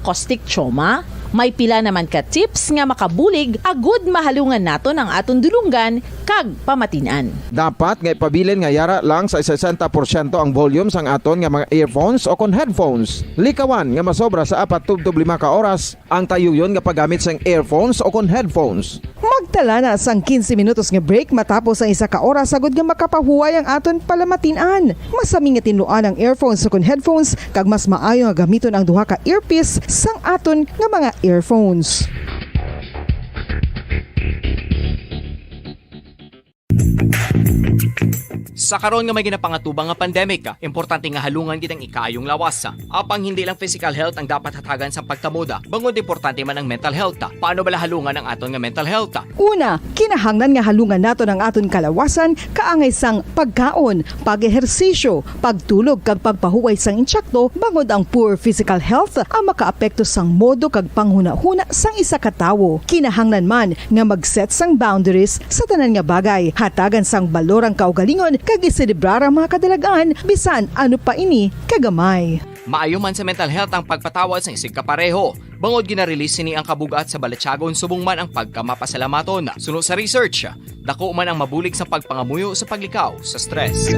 caustic trauma? May pila naman ka tips nga makabulig agud mahalungan nato ng aton dulunggan kag pamatinan. Dapat nga ipabilin nga yara lang sa 60% ang volume sang aton nga mga earphones o kon headphones. Likawan nga masobra sa 4 to 5 ka oras ang tayuyon nga paggamit sang earphones o kon headphones. Magtala na sang 15 minutos nga break matapos ang 1 ka oras sagod nga makapahuway ang aton palamatinan. Masami nga tinluan ang earphones o kon headphones kag mas maayo nga gamiton ang duha ka earpiece sang aton nga mga earphones. Sa karon nga may ginapangatubang nga pandemic, importante nga halungan kitang ikayong lawas. Apang hindi lang physical health ang dapat hatagan sa pagtamuda, bangod importante man ang mental health. Paano bala halungan ang aton nga mental health? Una, kinahanglan nga halungan nato ang aton kalawasan kaangay sang pagkaon, pag-ehersisyo, pagtulog kag pagpahuway sang insyakto bangod ang poor physical health ang makaapekto sang modo kag panghuna-huna sang isa ka tawo. Kinahanglan man nga mag-set sang boundaries sa tanan nga bagay, hatagan sang balorang kaugalingon kag iselebrar ang mga kadalagaan bisan ano pa ini kagamay. Maayo man sa mental health ang pagpatawad sa isig kapareho. Bangod gina-release ni ang kabugat sa Balatsyagon subong man ang pagkamapasalamaton. Sunod sa research, dako man ang mabulig sa pagpangamuyo sa paglikaw sa stress.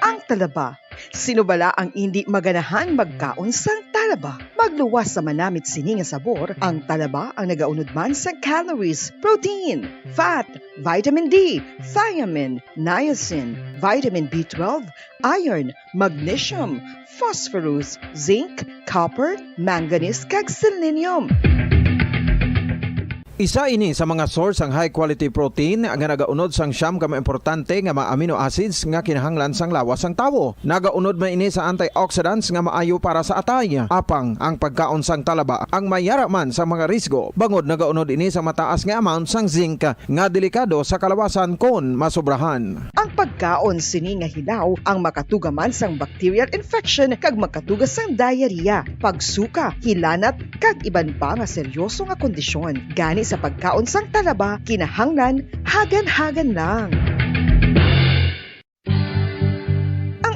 Ang talaba. Sino bala ang hindi maganahan magkaon sang talaba? Magluwas sa manamit sini nga sabor, ang talaba ang nagaunod man sa calories, protein, fat, vitamin D, thiamine, niacin, vitamin B12, iron, magnesium, phosphorus, zinc, copper, manganese kag selenium. Isa ini sa mga source ang high quality protein nga nagaunod sang siyam ka importante nga mga amino acids nga kinahanglan sang lawas sang tawo. Nagaunod man ini sa antioxidants nga maayo para sa atay. Apang ang pagkaon sang talaba ang mayara man sa mga risgo. Bangod nagaunod ini sa mataas nga amount sang zinc nga delikado sa kalawasan kon masobrahan. Ang pagkaon sini nga hilaw ang makatugaman sang bacterial infection kag makatugas sang diarrhea, pagsuka, hilanat kag iban pa nga seryoso nga kondisyon. Gani sa pagkaon sang talaba, kinahanglan hagan-hagan lang.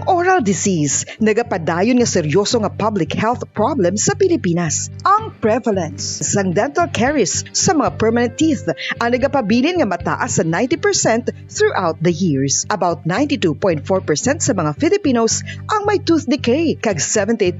Oral disease, nagapadayon nga seryoso nga public health problem sa Pilipinas. Ang prevalence sang dental caries sa mga permanent teeth ang nagapabilin nga mataas sa 90% throughout the years. About 92.4% sa mga Filipinos ang may tooth decay, kag 78%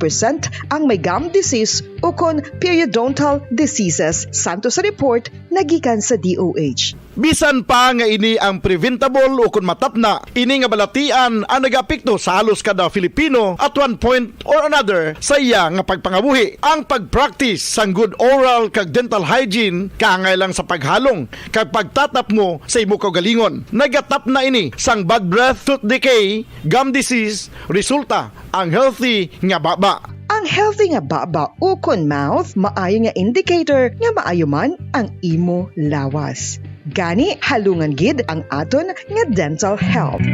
ang may gum disease o kon periodontal diseases, santo sa report nagikan sa DOH. Bisan pa nga ini ang preventable o kung matapna, ini nga balatian ang nagapikto sa halos kada Filipino at one point or another sa iya nga pagpangabuhi. Ang pag-practice sang good oral kag dental hygiene kaangay lang sa paghalong kag pagtatap mo sa imo kaugalingon. Nagatap na ini sang bad breath, tooth decay, gum disease, resulta ang healthy nga baba. Ang healthy nga baba o kon mouth, maayo nga indicator nga maayo man ang imo lawas. Gani halungan gid ang aton nga dental health.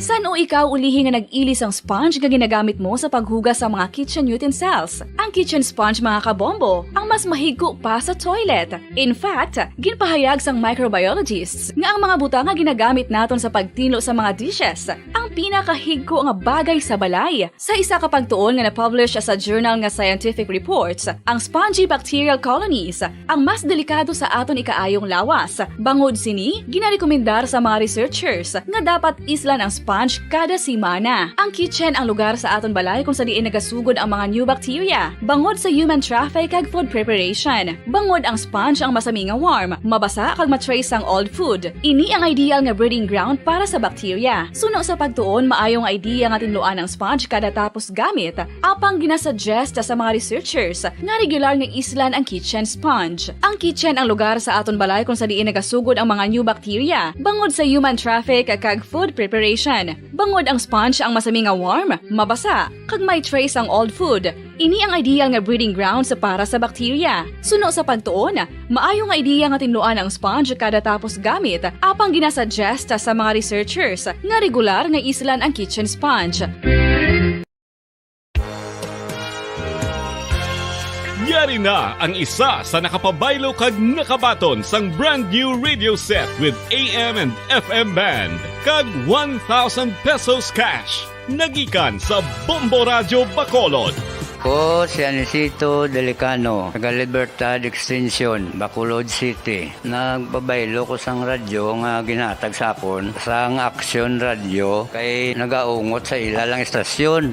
San o ikaw ulihi nga nag-ilis ang sponge nga ginagamit mo sa paghugas sa mga kitchen utensils? Ang kitchen sponge mga kabombo, ang mas mahigko pa sa toilet. In fact, ginpahayag sang microbiologists nga ang mga butang nga ginagamit naton sa pagtinlo sa mga dishes ang pinakahigko nga bagay sa balay. Sa isa ka pagtuon nga na-publish sa journal nga Scientific Reports, ang spongy bacterial colonies ang mas delikado sa aton ikaayong lawas. Bangod sini, ginarekomendar sa mga researchers nga dapat islan ang sponge kada simana. Ang kitchen ang lugar sa aton balay kung sa diin nagasugod ang mga new bacteria. Bangod sa human traffic kag food preparation. Bangod ang sponge ang masami nga warm, mabasa kag matrace ang old food. Ini ang ideal nga breeding ground para sa bacteria. Suno sa pagtuon, maayong idea nga tinluan ang sponge kada tapos gamit. Apang ginasuggest sa mga researchers nga regular nga islan ang kitchen sponge. Ang kitchen ang lugar sa aton balay kung sa diin nagasugod ang mga new bacteria. Bangod sa human traffic kag food preparation. Bangod ang sponge ang masami nga warm, mabasa, kag may trace ang old food. Ini ang ideal nga breeding ground sa para sa bacteria. Suno sa pagtuon, maayo nga idea nga tinluan ang sponge kada tapos gamit, apang ginasuggest sa mga researchers nga regular nga islan ang kitchen sponge. Yari na ang isa sa nakapabaylo kag nakabaton sang brand new radio set with AM and FM band kag 1,000 pesos cash. Nagikan sa Bombo Radio Bacolod. Ko si Anisito Delicano, taga Libertad Extension, Bacolod City. Nagbabaylo ko sang radyo nga ginatag sapon sang Action Radio kay nagaungot sa ilalang estasyon.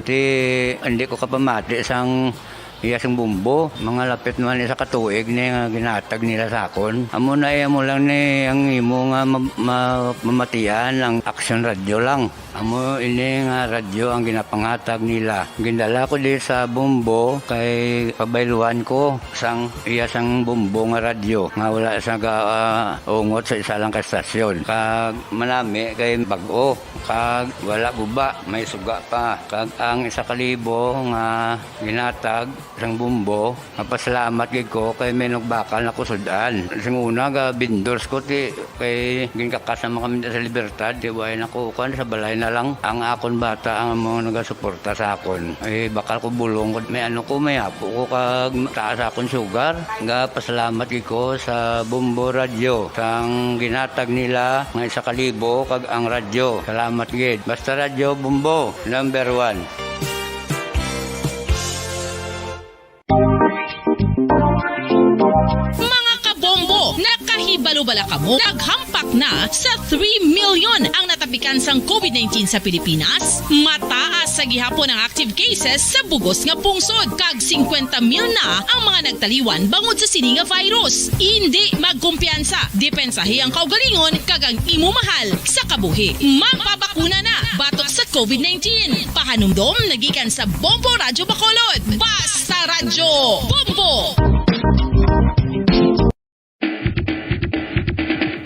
Hindi ko kapamati sang iyasang bumbo, mga lapit naman sa katuig ni nga ginatag nila sakon. Amo na mo lang ni ang imo nga mamatian ang Action Radio lang. Amo ini nga radyo ang ginapangatag nila. Gindala ko di sa bumbo kay pabayluan ko sang iyasang bumbo nga radyo nga wala sa ungot sa isa lang ka estasyon. Kag manami kay bag-o, kag wala guba, may suga pa. Kag ang 1,000 nga ginatag sang bumbo, mapasalamat gid ko kay may nagbakal na kusudan. Sing una ga bindors ko ti kay ginkakasama kami sa Libertad, di way nako kan sa balay na lang ang akon bata ang mga nagasuporta sa akon. Ay bakal ko bulong ko may ano ko may apo ko kag taas akon sugar. Nga pasalamat gid ko sa Bombo Radio sang ginatag nila nga 1,000 kag ang radyo. Salamat gid. Basta Radio Bombo number 1. Nakahibalo-bala ka mo, naghampak na sa 3 million ang natapikan sang COVID-19 sa Pilipinas. Mataas sa gihapon ang active cases sa bugos nga pungsod. Kag 50 mil na ang mga nagtaliwan bangod sa sini nga virus. Hindi magkumpiyansa. Depensahi ang kaugalingon kag ang imo mahal sa kabuhi. Magpabakuna na batok sa COVID-19. Pahanumdom nagikan sa Bombo Radio Bacolod. Basta Radyo Bombo!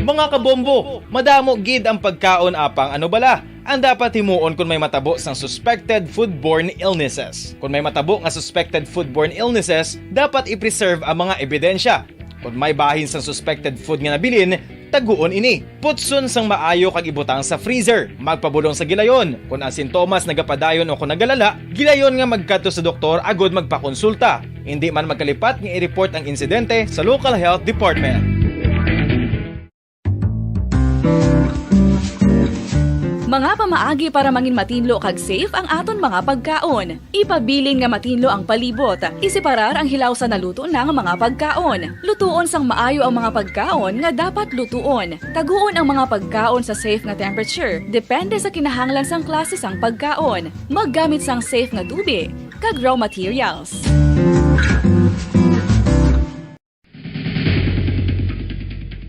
Mga kabombo, madamo gid ang pagkaon apang ano bala. Ang dapat himuon kung may matabo sang suspected foodborne illnesses. Kung may matabo nga suspected foodborne illnesses, dapat i-preserve ang mga ebidensya. Kung may bahin sang suspected food nga nabilin, taguon ini. Putson sang maayo kag ibutang sa freezer. Magpabulong sa gilayon. Kung ang sintomas nagapadayon o kung nagalala, gilayon nga magkadto sa doktor agud magpakonsulta. Hindi man magkalipat nga i-report ang insidente sa local health department. Mga pamaagi para mangin matinlo kag safe ang aton mga pagkaon. Ipabilin nga matinlo ang palibot. Isiparar ang hilaw sa naluto na nga mga pagkaon. Lutuon sang maayo ang mga pagkaon nga dapat lutuon. Taguon ang mga pagkaon sa safe nga temperature. Depende sa kinahanglan sang klase sang pagkaon. Maggamit sang safe nga tubig kag raw materials.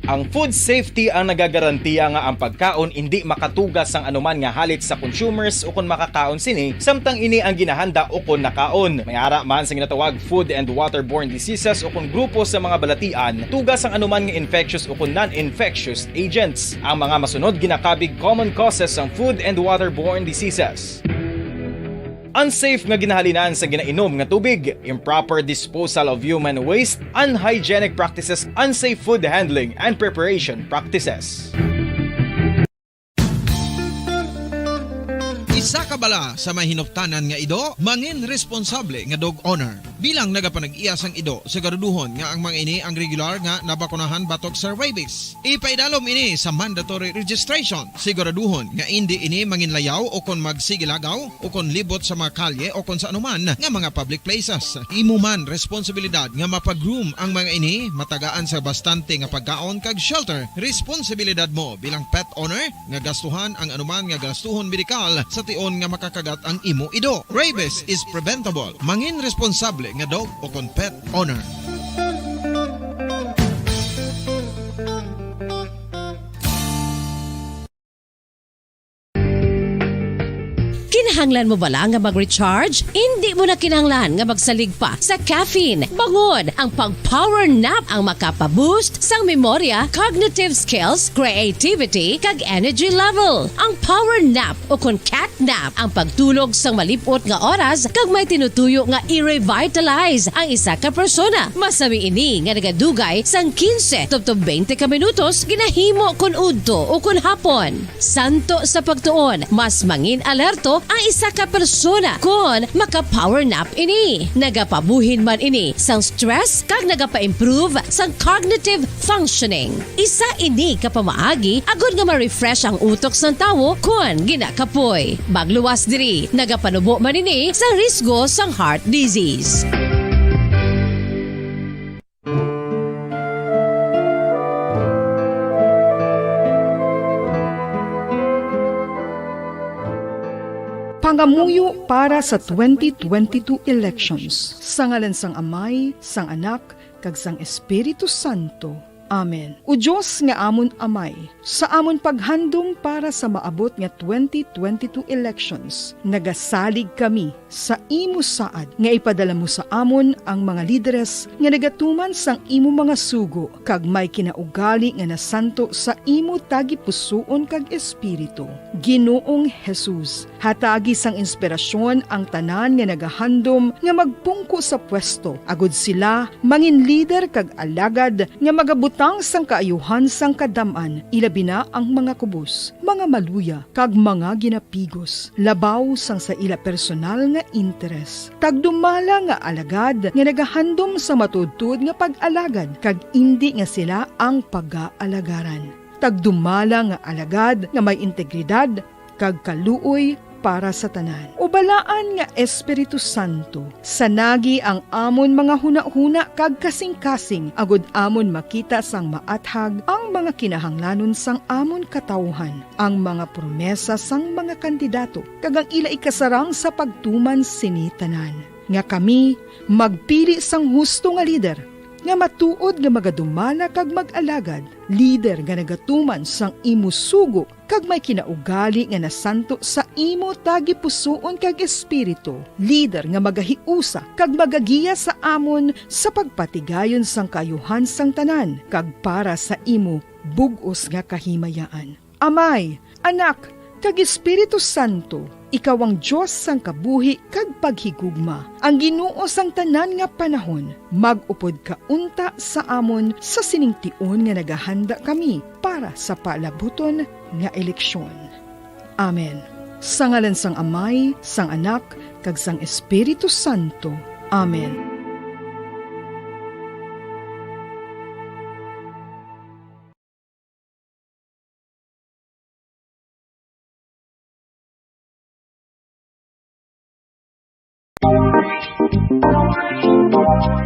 Ang food safety ang nagagarantiya nga ang pagkaon hindi makatugas sang anuman nga halit sa consumers o kung makakaon sini, samtang ini ang ginahanda o kung nakaon. May ara man sa ginatawag food and waterborne diseases o kung grupo sa mga balatian, tugas ang anuman nga infectious o kung non-infectious agents. Ang mga masunod ginakabig common causes ng food and waterborne diseases. Unsafe nga ginahalinan sa ginainom nga tubig, improper disposal of human waste, unhygienic practices, unsafe food handling and preparation practices. Isa ka bala sa mahinuptanan nga ido, mangin responsable nga dog owner. Bilang nagapanag-iyas ang ido, siguraduhon nga ang mga ini ang regular nga nabakunahan batok sa rabies. Ipaidalom ini sa mandatory registration. Siguraduhon nga hindi ini manginlayaw o kon magsigilagaw o kon libot sa mga kalye o kon sa anuman nga mga public places. Imo man responsibilidad nga mapag-groom ang mga ini, matagaan sa bastante nga pagkaon kag shelter. Responsibilidad mo bilang pet owner nga gastuhan ang anuman nga gastuhon medikal sa tion nga makakagat ang imo ido. Rabies is preventable. Mangin responsable nga dog o kon pet owner. Kinahanglan mo bala nga mag-recharge? Hindi mo na kinahanglan nga magsalig pa sa caffeine. Bangod ang pag-power nap ang makapaboost sang memorya, cognitive skills, creativity, kag energy level. Ang power nap o kun cat nap ang pagtulog sang malipot nga oras kag may tinutuyo nga i-revitalize ang isa ka persona. Masami ini nga nagadugay sang 15 tubtob 20 ka minutos ginahimo kun udto o kun hapon. Santo sa pagtuon, mas mangin alerto ang isa ka persona kung maka-power nap ini. Nagapabuhin man ini sang stress kag nagapa-improve sang cognitive functioning. Isa ini ka pamaagi agud nga ma-refresh ang utok sang tawo kung ginakapoy. Bagluwas diri, nagapanubo man ini sa risgo sang heart disease. Pangamuyo para sa 2022 elections. Sa ngalan sang Amay, sang Anak, kag sang Espiritu Santo. Amen. O Diyos nga amon Amay, sa amon paghandom para sa maabot nga 2022 elections, nagasalig kami sa imo saad nga ipadala mo sa amon ang mga lideres nga nagatuman sang imo mga sugo kag may kinaugali nga nasanto sa imo tagipusoon kag espiritu. Ginoong Jesus, hatagi sang inspirasyon ang tanan nga nagahandom nga magpungko sa pwesto, agud sila mangin lider kag alagad nga magabutang sang kaayuhan sang kadaman, ilabi na ang mga kubos, mga maluya, kag mga ginapigos, labaw sang sa ila personal nga interes. Tagdumala nga alagad nga nagahandom sa matudtud nga pag-alagad, kag indi nga sila ang pag-aalagaran. Tagdumala nga alagad nga may integridad, kag kaluoy para sa tanan. Ubalaan nga Espiritu Santo, sanagi ang amon mga huna-huna kag kasing-kasing, agud amon makita sang maathag ang mga kinahanglanon sang amon katawhan, ang mga promesa sang mga kandidato, kag ang ila ikasarang sa pagtuman sini tanan. Nga kami magpili sang husto nga lider, nga matuod nga magadumala kag mag-alagad, lider nga nagatuman sang imo sugo kag may kinaugali nga nasanto sa imo tagipusoon kag espiritu, lider nga magahiusa kag magagiya sa amon sa pagpatigayon sang kayuhan sang tanan kag para sa imo bug-os nga kahimayaan. Amay, Anak, kag Espiritu Santo, ikaw ang Diyos sang kabuhi kag paghigugma. Ang Ginoo sang tanan nga panahon, mag-upod ka unta sa amon sa siningtion nga nagahanda kami para sa palabuton nga eleksyon. Amen. Sa ngalan sang Amay, sang Anak, kag sang Espiritu Santo. Amen.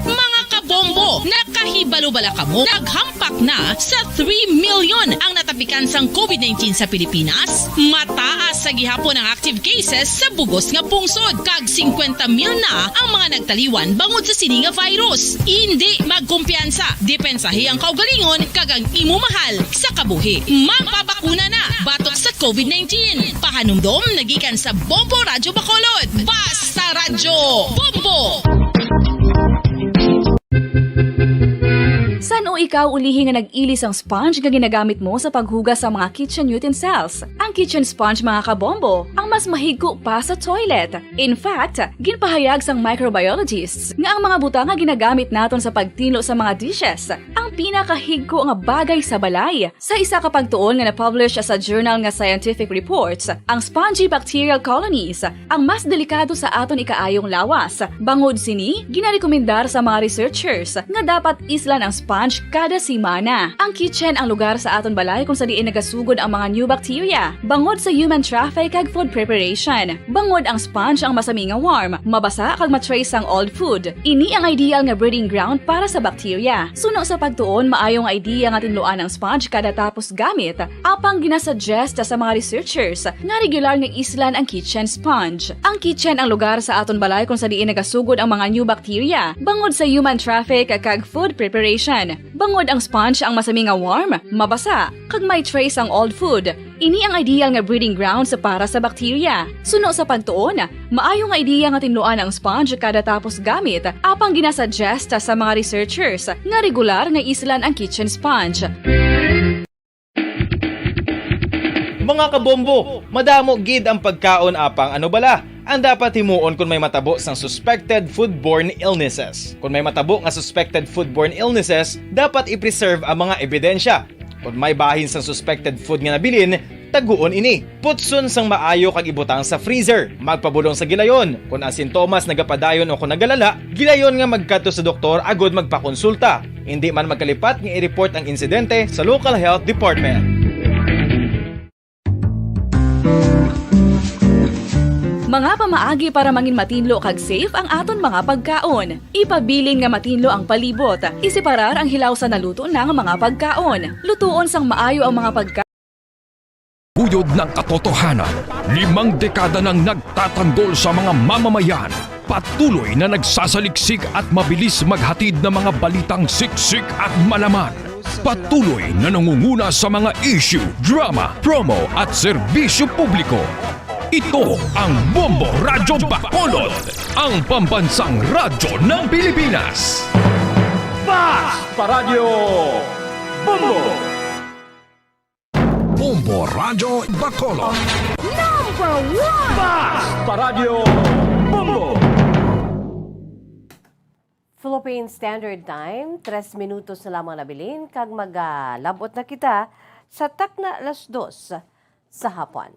Mga kabombo, nakahibalo-bala ka mo? Naghampak na sa 3 million ang natapikan sang COVID-19 sa Pilipinas. Mataas sa gihapon ang active cases sa bugos nga pungsod. Kag 50 mil na ang mga nagtaliwan bangod sa sini nga virus. Hindi magkumpiyansa. Depensahi ang kaugalingon kag ang imo mahal sa kabuhi. Magpabakuna na batok sa COVID-19. Pahanumdom nagikan sa Bombo Radyo Bacolod. Basta Radyo Bombo! San o ikaw ulihi nga nag-ilis ang sponge nga ginagamit mo sa paghugas sa mga kitchen utensils? Ang kitchen sponge, mga kabombo, ang mas mahigko pa sa toilet. In fact, ginpahayag sang microbiologists nga ang mga butang nga ginagamit naton sa pagtino sa mga dishes ang pinakahigko nga bagay sa balay. Sa isa ka pagtuon nga na-publish sa journal nga Scientific Reports, ang spongy bacterial colonies ang mas delikado sa aton ikaayong lawas. Bangod sini, ginarekomendar sa mga researchers nga dapat islan ang sponge kada simana. Ang kitchen ang lugar sa aton balay kung sa diin nagasugod ang mga new bacteria. Bangod sa human traffic kag food preparation. Bangod ang sponge ang masami nga warm, mabasa kag matrace ang old food. Ini ang ideal nga breeding ground para sa bacteria. Suno sa pagtuon, maayong idea nga tinluan ang sponge kada tapos gamit. Apang ginasuggest sa mga researchers nga regular nga islan ang kitchen sponge. Ang kitchen ang lugar sa aton balay kung sa diin nagasugod ang mga new bacteria. Bangod sa human traffic kag food preparation. Bangod ang sponge ang masami nga warm, mabasa, kag may trace ang old food. Ini ang ideal nga breeding ground sa para sa bacteria. Suno sa pagtuon, maayong idea nga tinluan ang sponge kada tapos gamit, apang ginasuggest sa mga researchers nga regular nga islan ang kitchen sponge. Mga kabombo, madamo gid ang pagkaon apang ano bala. Ang dapat himuon kung may matabo sang suspected foodborne illnesses. Kung may matabo nga suspected foodborne illnesses, dapat i-preserve ang mga ebidensya. Kung may bahin sang suspected food nga nabilin, taguon ini. Putson sang maayo kag ibutang sa freezer. Magpabulong sa gilayon. Kung ang sintomas nagapadayon o kung nagalala, gilayon nga magkadto sa doktor agod magpakonsulta. Hindi man magkalipat nga i-report ang insidente sa local health department. Mga pamaagi para mangin matinlo kag safe ang aton mga pagkaon. Ipabilin nga matinlo ang palibot. Isiparar ang hilaw sa naluto ng mga pagkaon. Lutuon sang maayo ang mga pagkaon. Buyod ng katotohanan, 5 dekada nang nagtatanggol sa mga mamamayan. Patuloy na nagsasaliksik at mabilis maghatid ng mga balitang siksik at malaman. Patuloy na nangunguna sa mga issue, drama, promo at serbisyo publiko. Ito ang Bombo Radyo Bacolod, ang pambansang radyo ng Pilipinas. Fast Paradyo Bombo! Bombo Radyo Bacolod. Number 1! Fast Paradyo Bombo! Philippine Standard Time, 3 minutos na lamang nabilin kag magalabot na kita sa takna 2:00 sa hapon.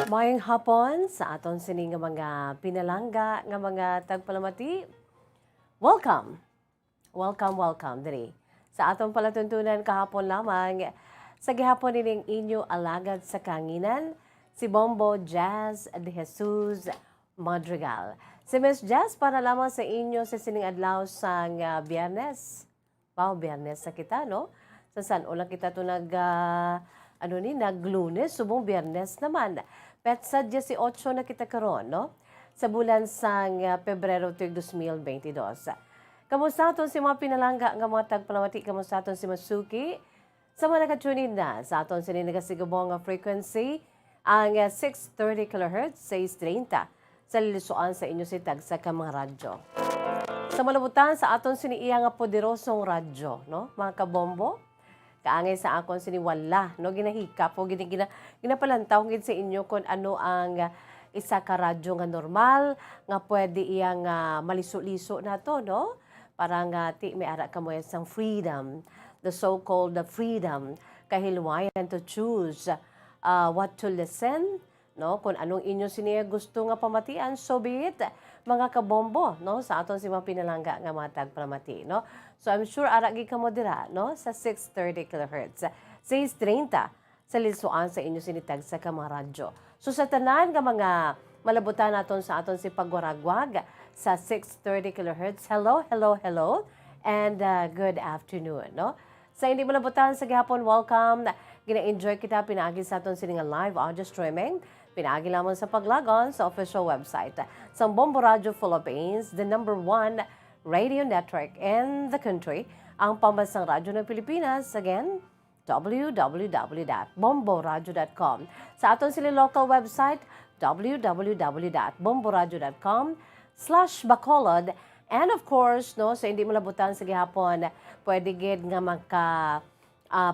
Mayong hapon sa aton sini nga mga pinalangga nga mga tagpalamati. Welcome. Welcome diri. Sa aton palatuntunan kahapon lamang sa gihapon nining inyo alagad sa kanginan si Bombo Jazz de Jesus Madrigal. Si Miss Jazz para lamang sa inyo sa sining adlaw sang Biyernes. Wow, Biyernes sa kita, no? Sa San ulang kita to nag-Lunes, subong Biyernes naman. Petsa 18 na kita karon, no? Sa bulan sang Pebrero 2022. Kamusta aton si mga pinalangga nga mga tagpalamati? Kamusta aton si Masuki? Sa mga nakatunin na sa aton sini nagasigubong nga frequency ang 630 kHz 630 sa lilisuan sa inyo si tagsa ka mga radyo. Sa malabutan sa aton sini iya nga poderosong radyo, no? Mga kabombo, kaangay sa akon siniwala, no, ginahika po ginapalantaw gid sa inyo kung ano ang isa ka radyo nga normal nga pwede iyang maliso-liso nato, no, para nga ti may ara ka mo sang freedom, the so-called freedom, kahilwayan to choose what to listen, no, kung anong inyo siniya gusto nga pamatian, so be it, mga kabombo, no, sa aton si mga pinalangga nga mga tagpalamati, no. So I'm sure aragi ka mo dira, no, sa 630 kHz, 630 sa lilisuan sa inyo sinitag sa mga radyo. So sa tanan nga mga malabutan naton sa aton si pagwaragwag sa 630 kHz, hello, and good afternoon, no. Sa hindi malabutan sa gihapon, welcome, gina-enjoy kita, pinaagi sa aton sining live audio streaming, pinaagi lamang sa paglagon sa official website sa Bombo Radio Philippines, the #1 radio network in the country, ang pambansang radyo ng Pilipinas. Again, www.bomboradio.com. Sa aton sila local website, www.bomboradio.com/Bacolod. And of course, no, sa hindi malabutan sa gihapon, pwede gid nga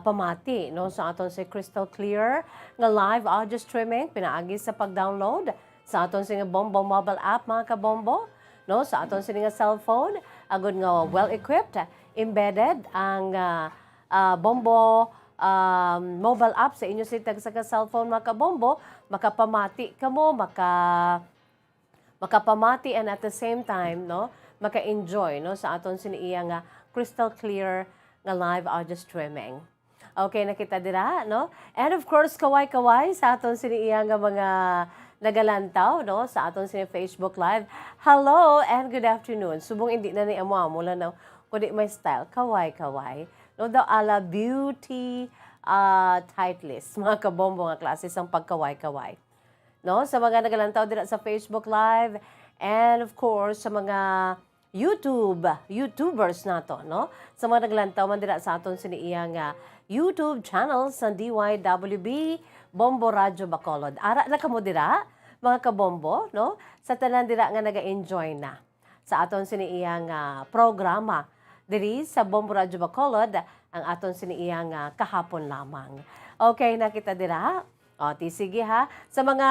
pamati, no, sa aton si Crystal Clear nga live audio streaming pinaagi sa pag-download sa aton si Bombo mobile app, mga kabombo, no, sa aton sini nga cellphone, agud nga well equipped, embedded ang Bombo mobile app sa inyo sitag sa cellphone mga kabombo, makapamati ka mo, makapamati and at the same time, no, maka-enjoy no, sa aton siniiya nga crystal clear nga live audio streaming. Okay, nakita dira, no? And of course, kaway-kaway sa aton siniiya nga mga nagalantaw, no? Sa aton sini Facebook Live. Hello and good afternoon. Subong hindi na ni amo mula na kundi may style. Kaway-kaway. No, daw ala beauty tight list. Mga kabombo nga klase sang pagkaway-kaway. No? Sa mga nagalantaw dira sa Facebook Live and of course sa mga YouTubers nato, no? Sa mga nagalantaw man dira sa aton siniiya nga YouTube channel sa DYWB Bombo Radio Bacolod. Ara na kamo dira mga kabombo, no? Sa tanan dira nga naga-enjoy na sa aton siniiya nga programa diri sa Bombo Radio Bacolod ang aton siniiya nga kahapon lamang. Okay, nakita dira. O, sige ha. Sa mga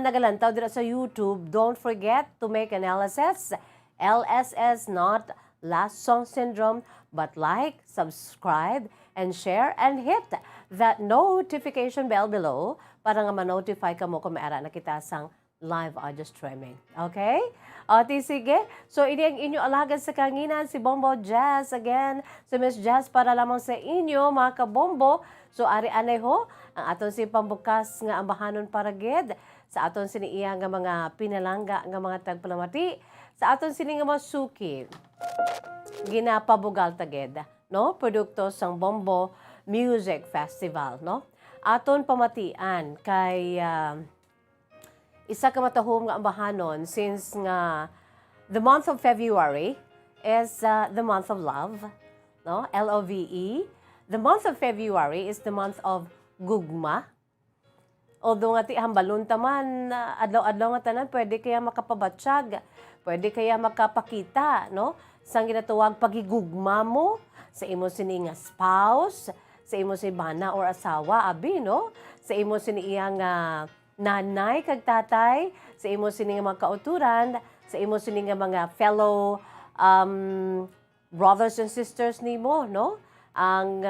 nagalantaw dira sa YouTube, don't forget to make an LSS. LSS, not Last Song Syndrome, but like, subscribe, and share, and hit that notification bell below para nga ma-notify ka mo kung may ara na kita sang live audio streaming. Okay? O, sige. So, ini ang inyo alagad sa kanginan, si Bombo Jazz again. So, Miss Jazz, para lamang sa inyo, mga kabombo. So, ari-anay ho, ang aton si pambukas nga ambahanon para gid sa aton siniiya nga mga pinalangga nga mga tagpalamati, sa aton sini nga mga suki. Ginapabugal tagid, no? Produkto sang Bombo Music Festival, no? Aton pamatian kay isa ka matahom nga ambahanon since nga the month of February is the month of love, no? LOVE. The month of February is the month of gugma. Although nga ti hambalon taman adlaw-adlaw nga tanan pwede kaya makapabatsyag, pwede kaya makapakita, no? Sang ginatuwag pagigugma mo sa imo sini nga spouse, sa imo si bana or asawa abi, no? Sa imo sini iyang nanay kag tatay, sa imo sini nga mga kauturan, sa imo sini nga mga fellow brothers and sisters nimo, no? Ang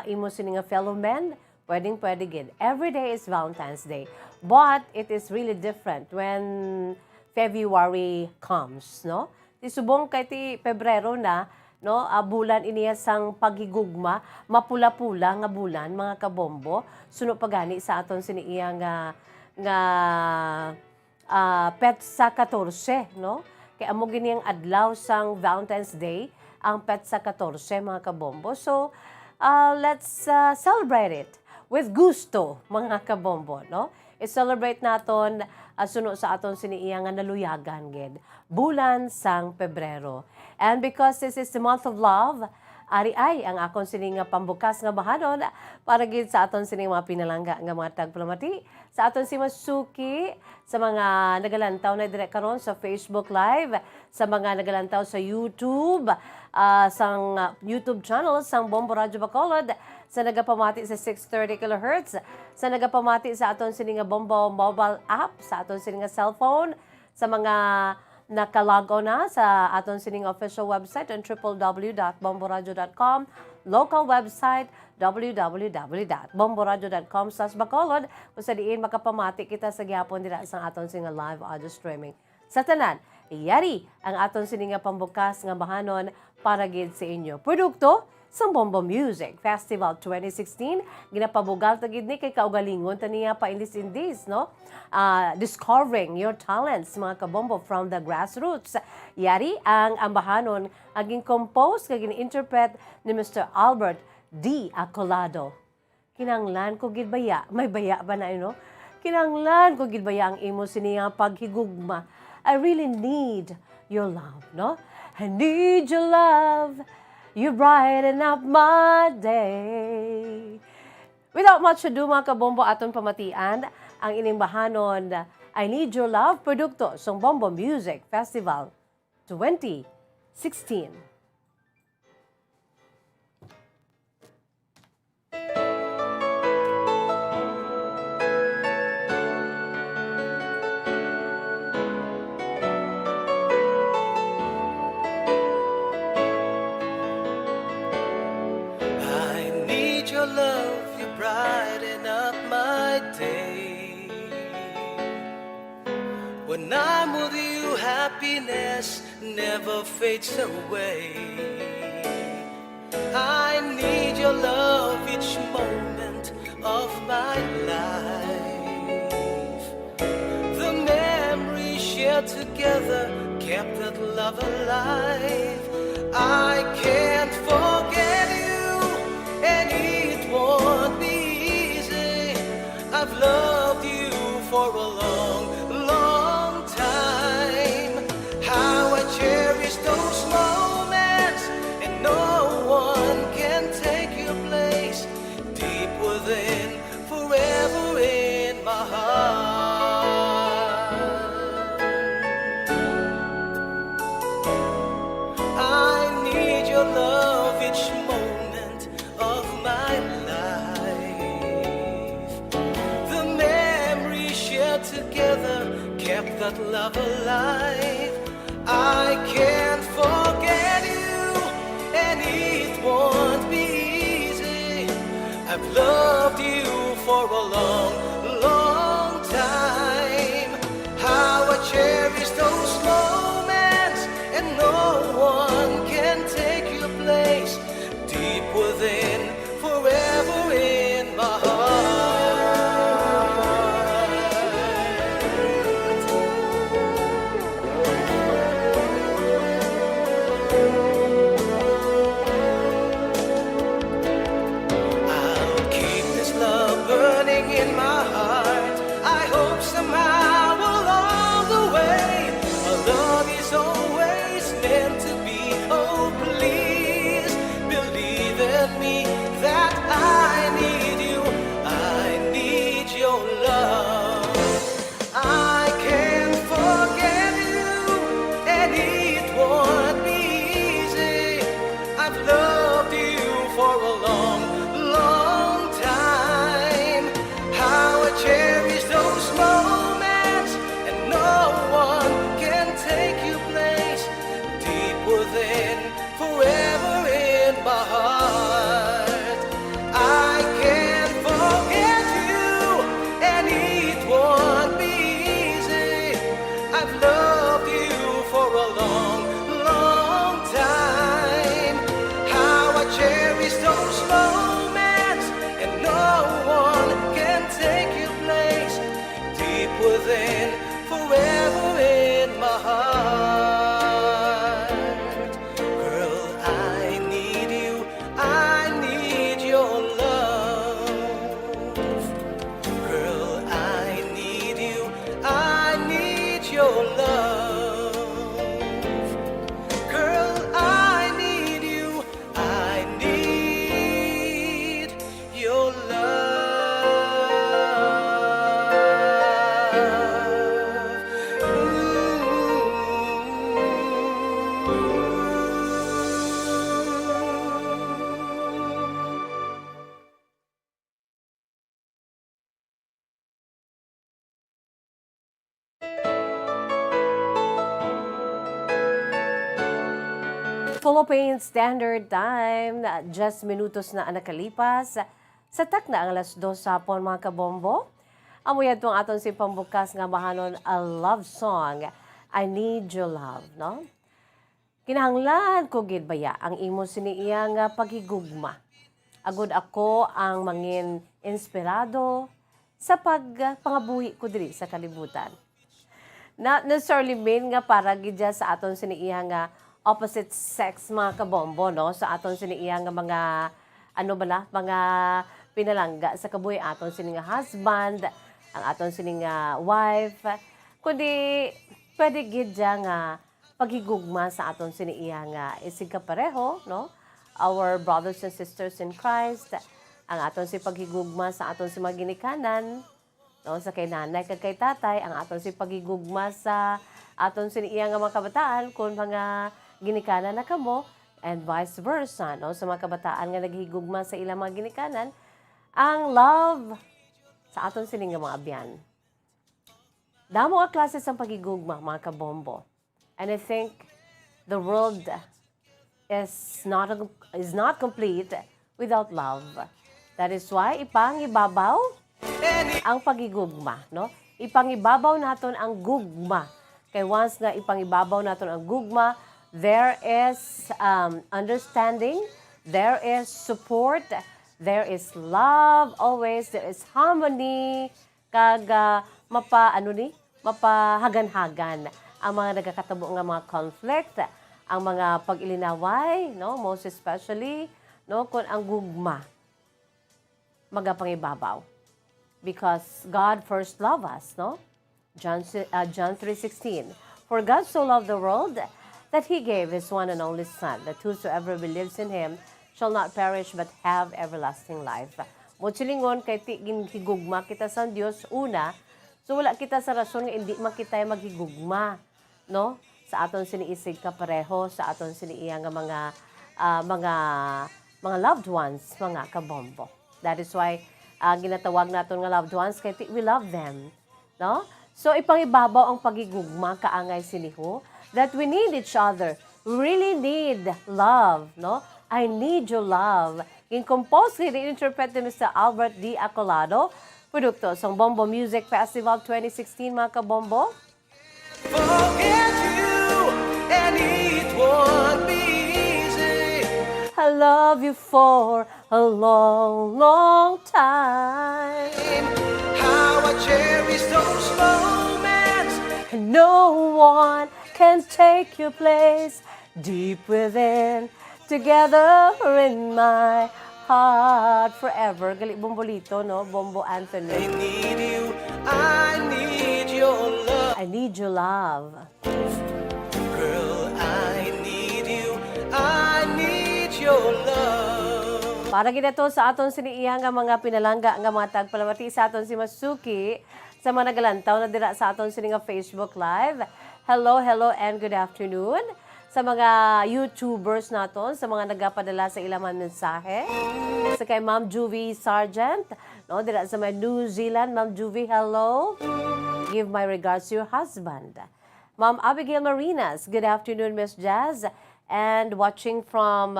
imo sini nga fellow men, pwede gid. Every day is Valentine's Day, but it is really different when February comes, no? Ti subong kay ti Pebrero na, no? Bulan iniya sang paghigugma, mapula-pula nga bulan mga kabombo. Suno pagani sa aton siniiya nga Petsa 14, no? Kaya amo gini ang adlaw sang Valentine's Day, ang Petsa 14 mga kabombo. So, let's celebrate it with gusto mga kabombo, no? I-celebrate naton suno sa aton siniiya nga naluyagan gid bulan sang Pebrero. And because this is the month of love, ari ay ang akon sini nga pambukas nga bahanon para gid sa aton sini mga pinalangga nga mga tagpalamati, sa aton si Masuki, sa mga nagalantaw na direct karon sa Facebook Live, sa mga nagalantaw sa YouTube, sang YouTube channel sang Bombo Radio Bacolod, sa nagapamati sa 630 kHz, sa nagapamati sa aton sini nga Bombo mobile app, sa aton sini nga cellphone, sa mga nakalago na sa aton sining official website on www.bomboradio.com, local website www.bomboradio.com/Bacolod, kung sa diin makapamati kita sa gihapon dira sa aton sining live audio streaming. Sa tanan, iyari ang aton sining pambukas nga bahanon para gid sa inyo. Produkto sa Bombo Music Festival 2016, ginapabugal ta gid ni kay kaugalingon taniya pa in this, no? Discovering your talents mga kabombo from the grassroots. Yari ang ambahanon aging compose kag interpret ni Mr. Albert D. Acolado. Kinanglan ko gid baya, may baya ba na no? Kinanglan ko gid baya ang imo siniya paghigugma. I really need your love, no? I need your love. You brighten up my day. Without much ado mga kabombo, aton pamatian ang inimbahanon I Need Your Love, produkto sa Bombo Music Festival 2016. I your love, you brighten up my day. When I'm with you, happiness never fades away. I need your love each moment of my life. The memories shared together kept that love alive. I can't forget you, and it won't be easy. I've loved you for a long, long time. How I cherish those moments, and no one can take your place. Deep within, forever in my heart. I need your love each moment of my life. The memories shared together kept that love alive. I can't forget you, and it won't be easy. I've loved you for a long, long time. How I cherish those moments, and no one can take your place. Deep within, forever in my heart. I'll keep this love burning in my heart. I hope somehow along the way our love is always meant to be. Oh, please believe in me that I need you. I need your love. I can't forget you, and it won't be easy. I've loved you for a long, long time. How I cherish those moments, and no one can take your place. Deep within, forever in my heart. I can't forget you, and it won't be easy. I've loved you for a long, long time. How I cherish those moments, and no one can take your place. Deep within, forever in my heart. Girl, I need you, I need your love. Girl, I need you, I need your love. Girl, I need you, I need your Philippine Standard Time, just minutos na ang nakalipas. Sa tak na ang alas 2 hapon mga kabombo. Amuyad itong aton si pambukas nga mahanon a love song, I Need Your Love, no? Kinahanglan ko gid baya ang imo siniiya nga paghigugma. Agud ako ang mangin inspirado sa pagpangabuhi ko diri sa kalibutan. Not necessarily mean nga para gidya sa aton siniiya nga opposite sex mga kabombo, no? Sa aton siniiya nga mga mga pinalangga sa kabuhi aton sini nga husband, ang aton sini nga wife, kundi pwede gidya nga paghigugma sa aton siniiya nga isig kapareho, no? Our brothers and sisters in Christ, ang aton si paghigugma sa aton si mga ginikanan, no? Sa kay nanay kag kay tatay, ang aton si paghigugma sa aton siniiya nga mga kabataan kung mga ginikanan na kamo, and vice versa, no? Sa mga kabataan nga naghigugma sa ilang mga ginikanan, ang love sa aton sining nga mga abyan. Damo nga klase sa pagigugma, mga kabombo. And I think the world is not complete without love. That is why ipangibabaw ang pagigugma, no? Ipangibabaw naton ang gugma. Kay once nga ipangibabaw naton ang gugma, there is understanding, there is support, there is love always, there is harmony, kag mapahagan-hagan ang mga nagkakatabo nga mga conflict, ang mga pag-ilinaway, no, most especially, no, kung ang gugma magapangibabaw. Because God first loved us, no? John 3:16. For God so loved the world that He gave His one and only Son, that whosoever believes in Him shall not perish but have everlasting life. Mochilingon kay tigin higugma kita sa Dios una, so wala kita sa rason nga hindi makita maghigugma, no? Sa aton siniisig kapareho, sa aton siniiya nga mga loved ones, mga kabombo. That is why ginatawag naton nga loved ones kay we love them, no? So ipangibabaw ang pagigugma kaangay siniho that we need each other. We really need love, no? I need your love. In compose interpret ni Mr. Albert D. Acolado, produkto sa Bombo Music Festival 2016, mga kabombo. Forget you, and it won't be easy. I love you for a long, long time. How I cherish those moments. And no one can take your place deep within, together in my heart forever. Gali Bombolito, no? Bombo Anthony. I need you, I need your love. I need your love. Girl, I need you, I need your love. Para ginato sa aton siniiya nga mga pinalangga nga mga tagpalamati sa aton si Masuki sa mga nagalantaw na dira sa aton sini nga Facebook Live. Hello, hello and good afternoon. Sa mga YouTubers naton, sa mga nagapadala sa ilang mga mensahe. Sa kay Ma'am Juvie Sargent, no, dira sa may New Zealand. Ma'am Juvie, hello. Give my regards to your husband. Ma'am Abigail Marinas, good afternoon, Miss Jazz. And watching from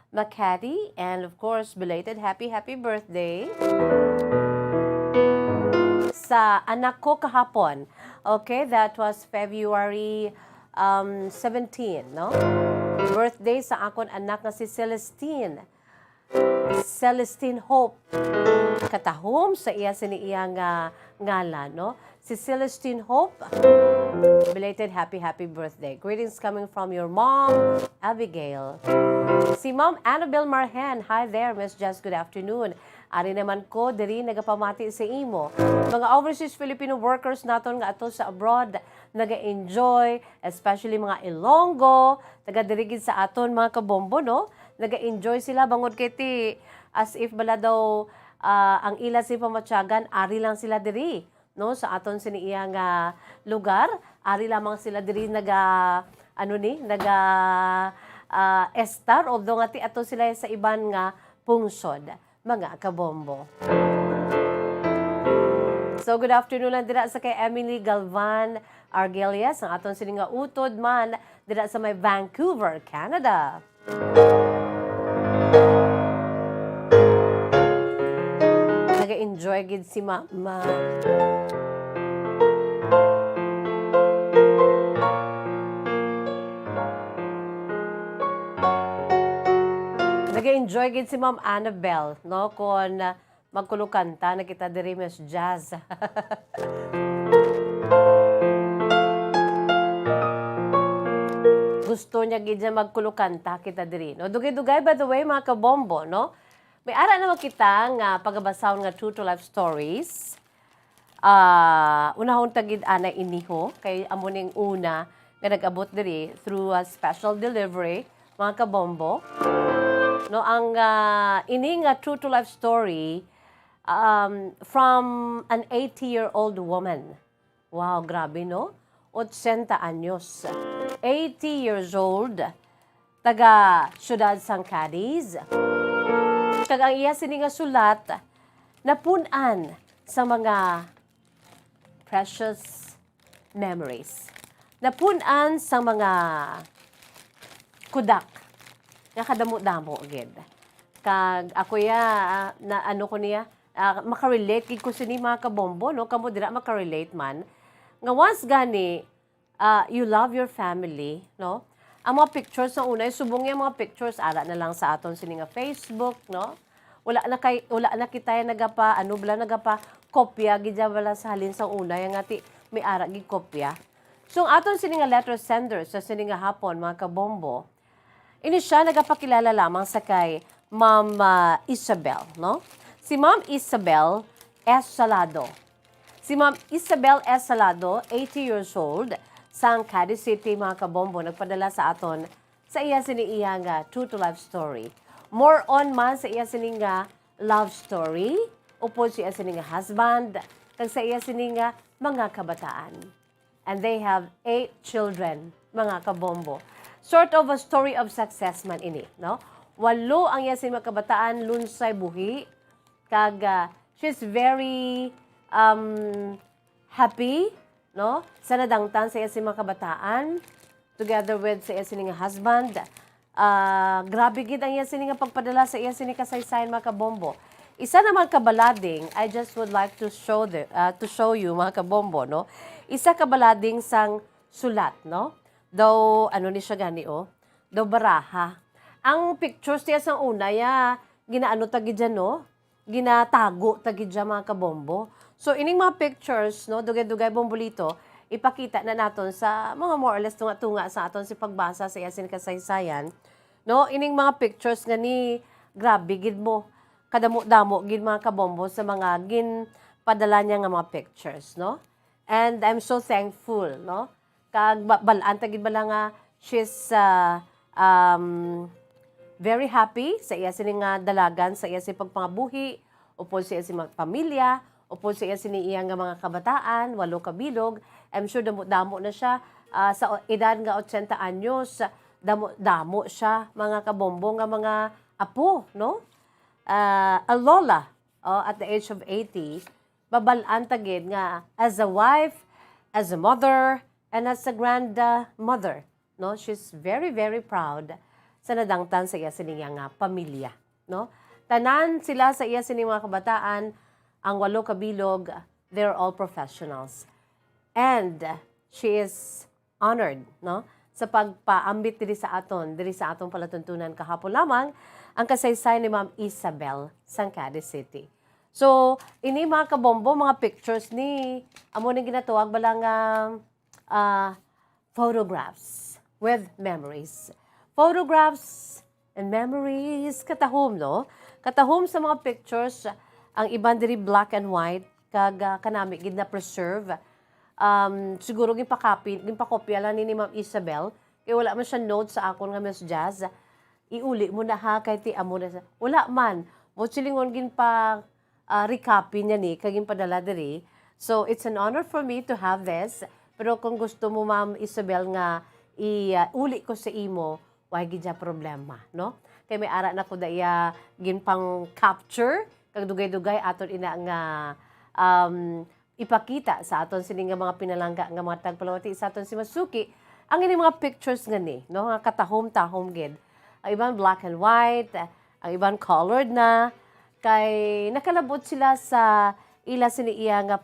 Makati, and of course, belated happy birthday sa anak ko kahapon. Okay, that was February 17, no? Birthday sa akon anak na si Celestine. Celestine Hope. Katahom sa iya siniiya nga ngalan, no? Si Celestine Hope. Belated happy birthday. Greetings coming from your mom, Abigail. Si Ma'am Annabelle Marhen. Hi there, Miss Jess. Good afternoon. Ari naman ko, diri nagapamati sa imo. Mga overseas Filipino workers naton nga ato sa abroad, naga-enjoy, especially mga Ilonggo, taga-dirigid sa aton mga kabombo, no? Naga-enjoy sila bangod kay ti, as if bala daw ang ila si pamatyagan, ari lang sila diri, no? Sa aton siniiya nga lugar, ari lamang sila diri estar, although nga ti ato sila sa iban nga pungsod, mga kabombo. So, good afternoon lang dira sa kay Emily Galvan Argelias, ang aton sini nga utod man dira sa may Vancouver, Canada. Nag-enjoy gid si Mama. Nag-enjoy gid si Ma'am Annabelle, no? Kung magkulukanta na kita diri Miss Jazz. Gusto niya gid na magkulukanta kita diri, no? Dugay-dugay by the way mga kabombo, no? May ara naman kita nga pagabasahon nga true to life stories. Unahon tagid ana iniho kay amo ning una nga nag-abot diri through a special delivery, mga kabombo. No, ang ini nga true to life story from an 80-year-old woman. Wow, grabe, no? 80 anyos. 80 years old, taga Ciudad San Cadiz. Kag ang iya sini nga sulat, napunan sa mga precious memories. Napunan sa mga kudak nga kadamo-damo agad. Kag ako na ano ko niya, makarelate gid ko sini mga kabombo, no? Kamo dira makarelate man. Nga once gani, you love your family, no? Ang mga pictures sa una, subong yung mga pictures, ara na lang sa aton sini nga Facebook, no? Wala na kita nagapa, kopya, gidya wala sa halin sa una, yung ati, may ara gid kopya. So, ang aton sini nga letter sender sa sini nga hapon, mga kabombo, ini siya nagapakilala lamang sa kay Ma'am Isabel, no? Si Ma'am Isabel S. Salado. Si Ma'am Isabel S. Salado, 80 years old, sang Cadiz City, mga kabombo, nagpadala sa aton sa iya sini iya nga true to life story. More on man sa iya sini nga love story, upod siya sini nga husband, kag sa iya sini nga mga kabataan. And they have 8 children, mga kabombo. Sort of a story of success man ini, no? 8 ang iya sini mga kabataan, lunsay buhi, kag she's very happy, no? Sa nadangtan sa iya sini mga kabataan, together with sa iya sini nga husband. Grabe gid ang iya sini nga pagpadala sa iya sini kasaysayan, mga kabombo. Isa naman kabalading, I just would like to show you, mga kabombo, no? Isa kabalading sang sulat, no? Daw, ano ni siya gani, oh? Daw baraha. Ang pictures niya sang una, ginaano tagi dyan, no? Ginatago tagi dyan, mga kabombo. So, ining mga pictures, no? Dugay-dugay bombolito, ipakita na naton sa mga more or less tunga-tunga sa aton si pagbasa sa yasin kasaysayan. No? Ining mga pictures nga ni, grabe, gid mo, kadamo-damo, gid mga kabombo sa mga padala niya nga mga pictures, no? And I'm so thankful, no? Kag balaan tagid bala nga she's very happy sa iya sini nga dalagan, sa iya sini pagpangabuhi, upod sa iya sini mga pamilya, upod sa iya sini iya nga mga kabataan, 8 kabilog. I'm sure damo na siya sa edad nga 80 anyos, damo siya, mga kabombo nga mga apo, no? A lola at the age of 80, babalaan tagid nga as a wife, as a mother, and as a grandmother, no? She's very, very proud sa nadangtan sa iya sini nga pamilya, no? Tanan sila sa iya sini mga kabataan, ang 8 kabilog, they're all professionals. And she is honored, no? Sa pagpaambit diri sa aton palatuntunan kahapon lamang, ang kasaysayan ni Ma'am Isabel sang Cadiz City. So, ini mga kabombo, mga pictures ni, amo nang ginatuwag balang photographs with memories. Photographs and memories, katahom, no? Katahom sa mga pictures, ang iban diri black and white, kag kanami gid na preserve. Siguro ginpakopya lang ni Ma'am Isabel, kaya wala man siya note sa akon nga Miss Jazz. Iuli mo na ha, kay ti amo na sa... Wala man. Mo silingon recopy niya ni, kaging padala diri. So, it's an honor for me to have this. Pero kung gusto mo, Ma'am Isabel, nga iuli ko sa imo, why gidya problema, no? Kaya may ara na ko daya ginpang capture, kag dugay-dugay aton ina nga ipakita sa aton sini nga mga pinalangga nga mga tagpalawati sa aton si Masuki. Ang ini mga pictures nga ni, no? Nga katahom-tahom gid. Ang iban black and white, ang iban colored na, kay nakalabot sila sa ila siniiya nga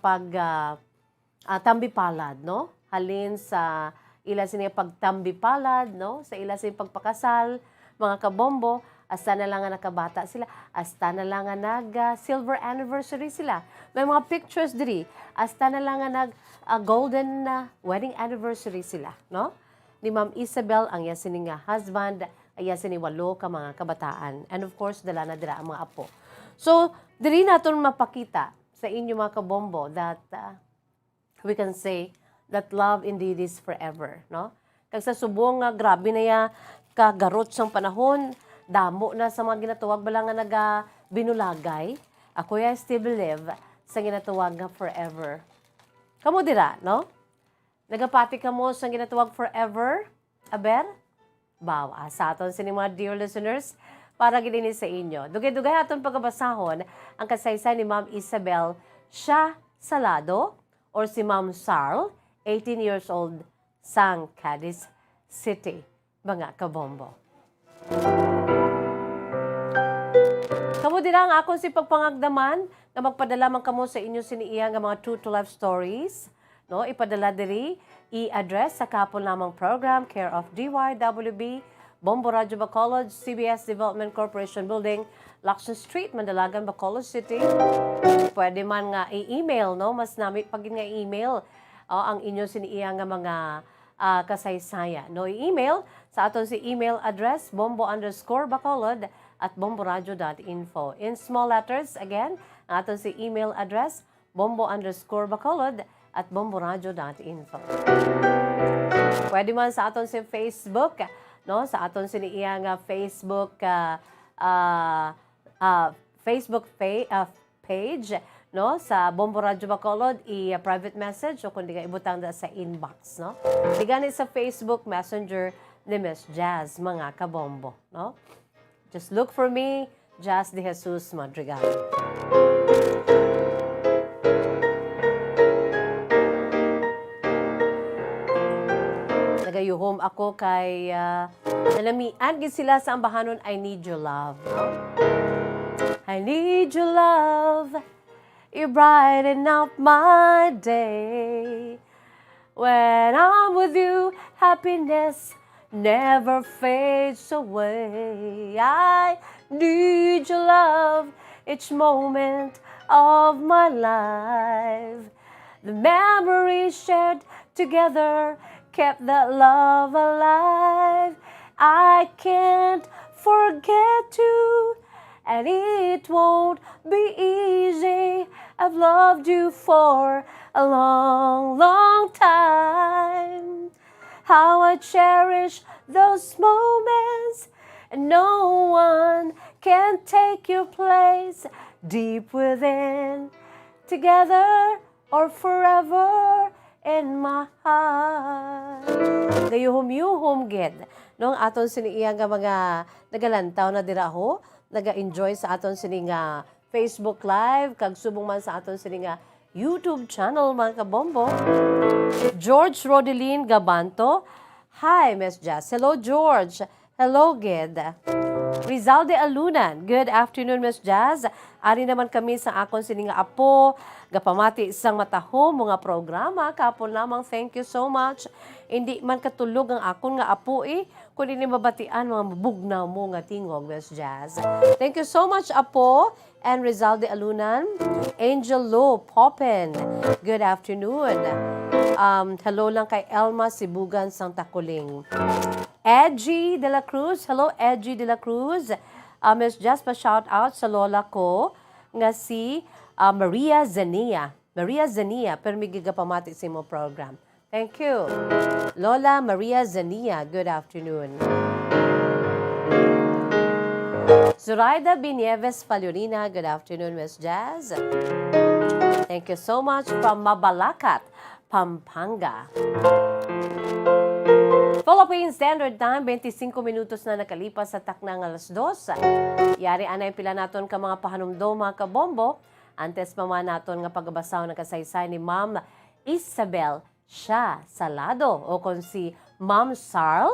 tambipalad, no? Halin sa ila siniya pagtambipalad, no? Sa ila siniya pagpakasal, mga kabombo, hasta na lang nga nakabata sila, hasta na lang nga silver anniversary sila. May mga pictures diri, hasta na lang nga golden wedding anniversary sila, no? Ni Ma'am Isabel, ang yasini nga husband, ayan sini 8 ka mga kabataan. And of course, dala na dira ang mga apo. So, diri naton mapakita sa inyo mga kabombo that we can say that love indeed is forever, no? Kag sa subong nga grabe na ya kagarot sang panahon, damo na sa mga ginatuwag bala nga binulagay. Ako ya still believe sa ginatuwag nga forever. Kamo dira, no? Nagapati kamo sa ginatuwag forever? Aber? Bawa sa aton sini mga dear listeners, para gini sa inyo. Dugay-dugay aton pagabasahon ang kasaysayan ni Ma'am Isabel siya Salado or si Ma'am Sarl, 18 years old, sang Cadiz City, mga kabombo. dira ang akong si pagpangagdaman nga magpadala man kamo sa inyo siniiya nga mga true to life stories. No, ipadala diri i-address sa kapon lamang program care of DYWB Bombo Radio Bacolod, CBS Development Corporation Building, Lacson Street, Mandalagan, Bacolod City. Pwede man nga i-email, no? Mas namit pag nga email ang inyo siniiya nga mga kasaysaya. No, i-email sa aton si email address bombo_bacolod@bomboradio.info. In small letters, again, ang aton si email address bombo_bacolod@bomboradio.info. Pwede man sa aton si Facebook, no? Sa aton siniiya nga Facebook page, no? Sa Bombo Radio Bacolod, i-private message o kundi ka ibutang da sa inbox, no? Di gani sa Facebook Messenger ni Miss Jazz, mga kabombo, no? Just look for me, Jazz de Jesus Madrigal. Nagayuhom ako kay nalamian gid sila sa ambahanon, I Need Your Love. No? I need your love, you brighten up my day. When I'm with you, happiness never fades away. I need your love each moment of my life. The memories shared together kept that love alive. I can't forget you, and it won't be easy. I've loved you for a long, long time. How I cherish those moments, and no one can take your place deep within. Together or forever in my heart. Gayuhom-yuhom gid nung aton siniiya nga mga nagalantaw na diraho, naga-enjoy sa aton sini nga Facebook Live, kag subong man sa aton sini nga YouTube channel, mga kabombo. George Rodelin Gabanto, hi Miss Jazz. Hello George. Hello gid. Rizalde Alunan, good afternoon Miss Jazz. Ari naman kami sa akon sini nga apo, gapamati isang matahom mga programa, kapon lamang, thank you so much. Hindi man katulog ang akon nga apo kundi ni mabatian mga mabugnaw mo nga tingog, Miss Jazz. Thank you so much apo. And Rizalde Alunan, Angel Lo Popin, good afternoon. Hello lang kay Elma Sibugan sang Takuling. Edgy de la Cruz, hello Edgy de la Cruz. Miss Jazz, pa shout out sa lola ko nga si Maria Zania. Maria Zania, pero may gigapamati sa mo program. Thank you. Lola Maria Zania, good afternoon. Zoraida Binieves Falorina, good afternoon, Miss Jazz. Thank you so much from Mabalacat, Pampanga. Philippine Standard Time, 25 minutos na nakalipas sa taknang 2:00. Yari anay pila naton ka mga pahanumdo, mga kabombo. Antes pa man naton nga pagbasaw ng kasaysay ni Ma'am Isabel siya Salado o kung si Ma'am Sarl,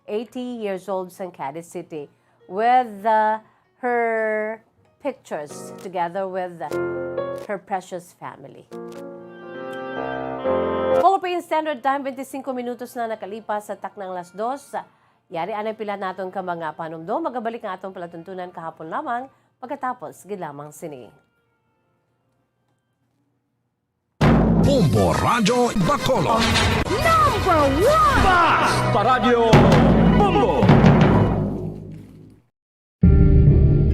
80 years old sa Cadiz City, with her pictures together with her precious family. Philippine Standard Time, 25 minutos na nakalipas sa taknang 2:00. Yari anay pila naton ka mga panumdo. Magabalik ang atong palatuntunan kahapon lamang pagkatapos gilamang sini. Bombo Radio Bacolod. Number 1! Basta Radio Bombo!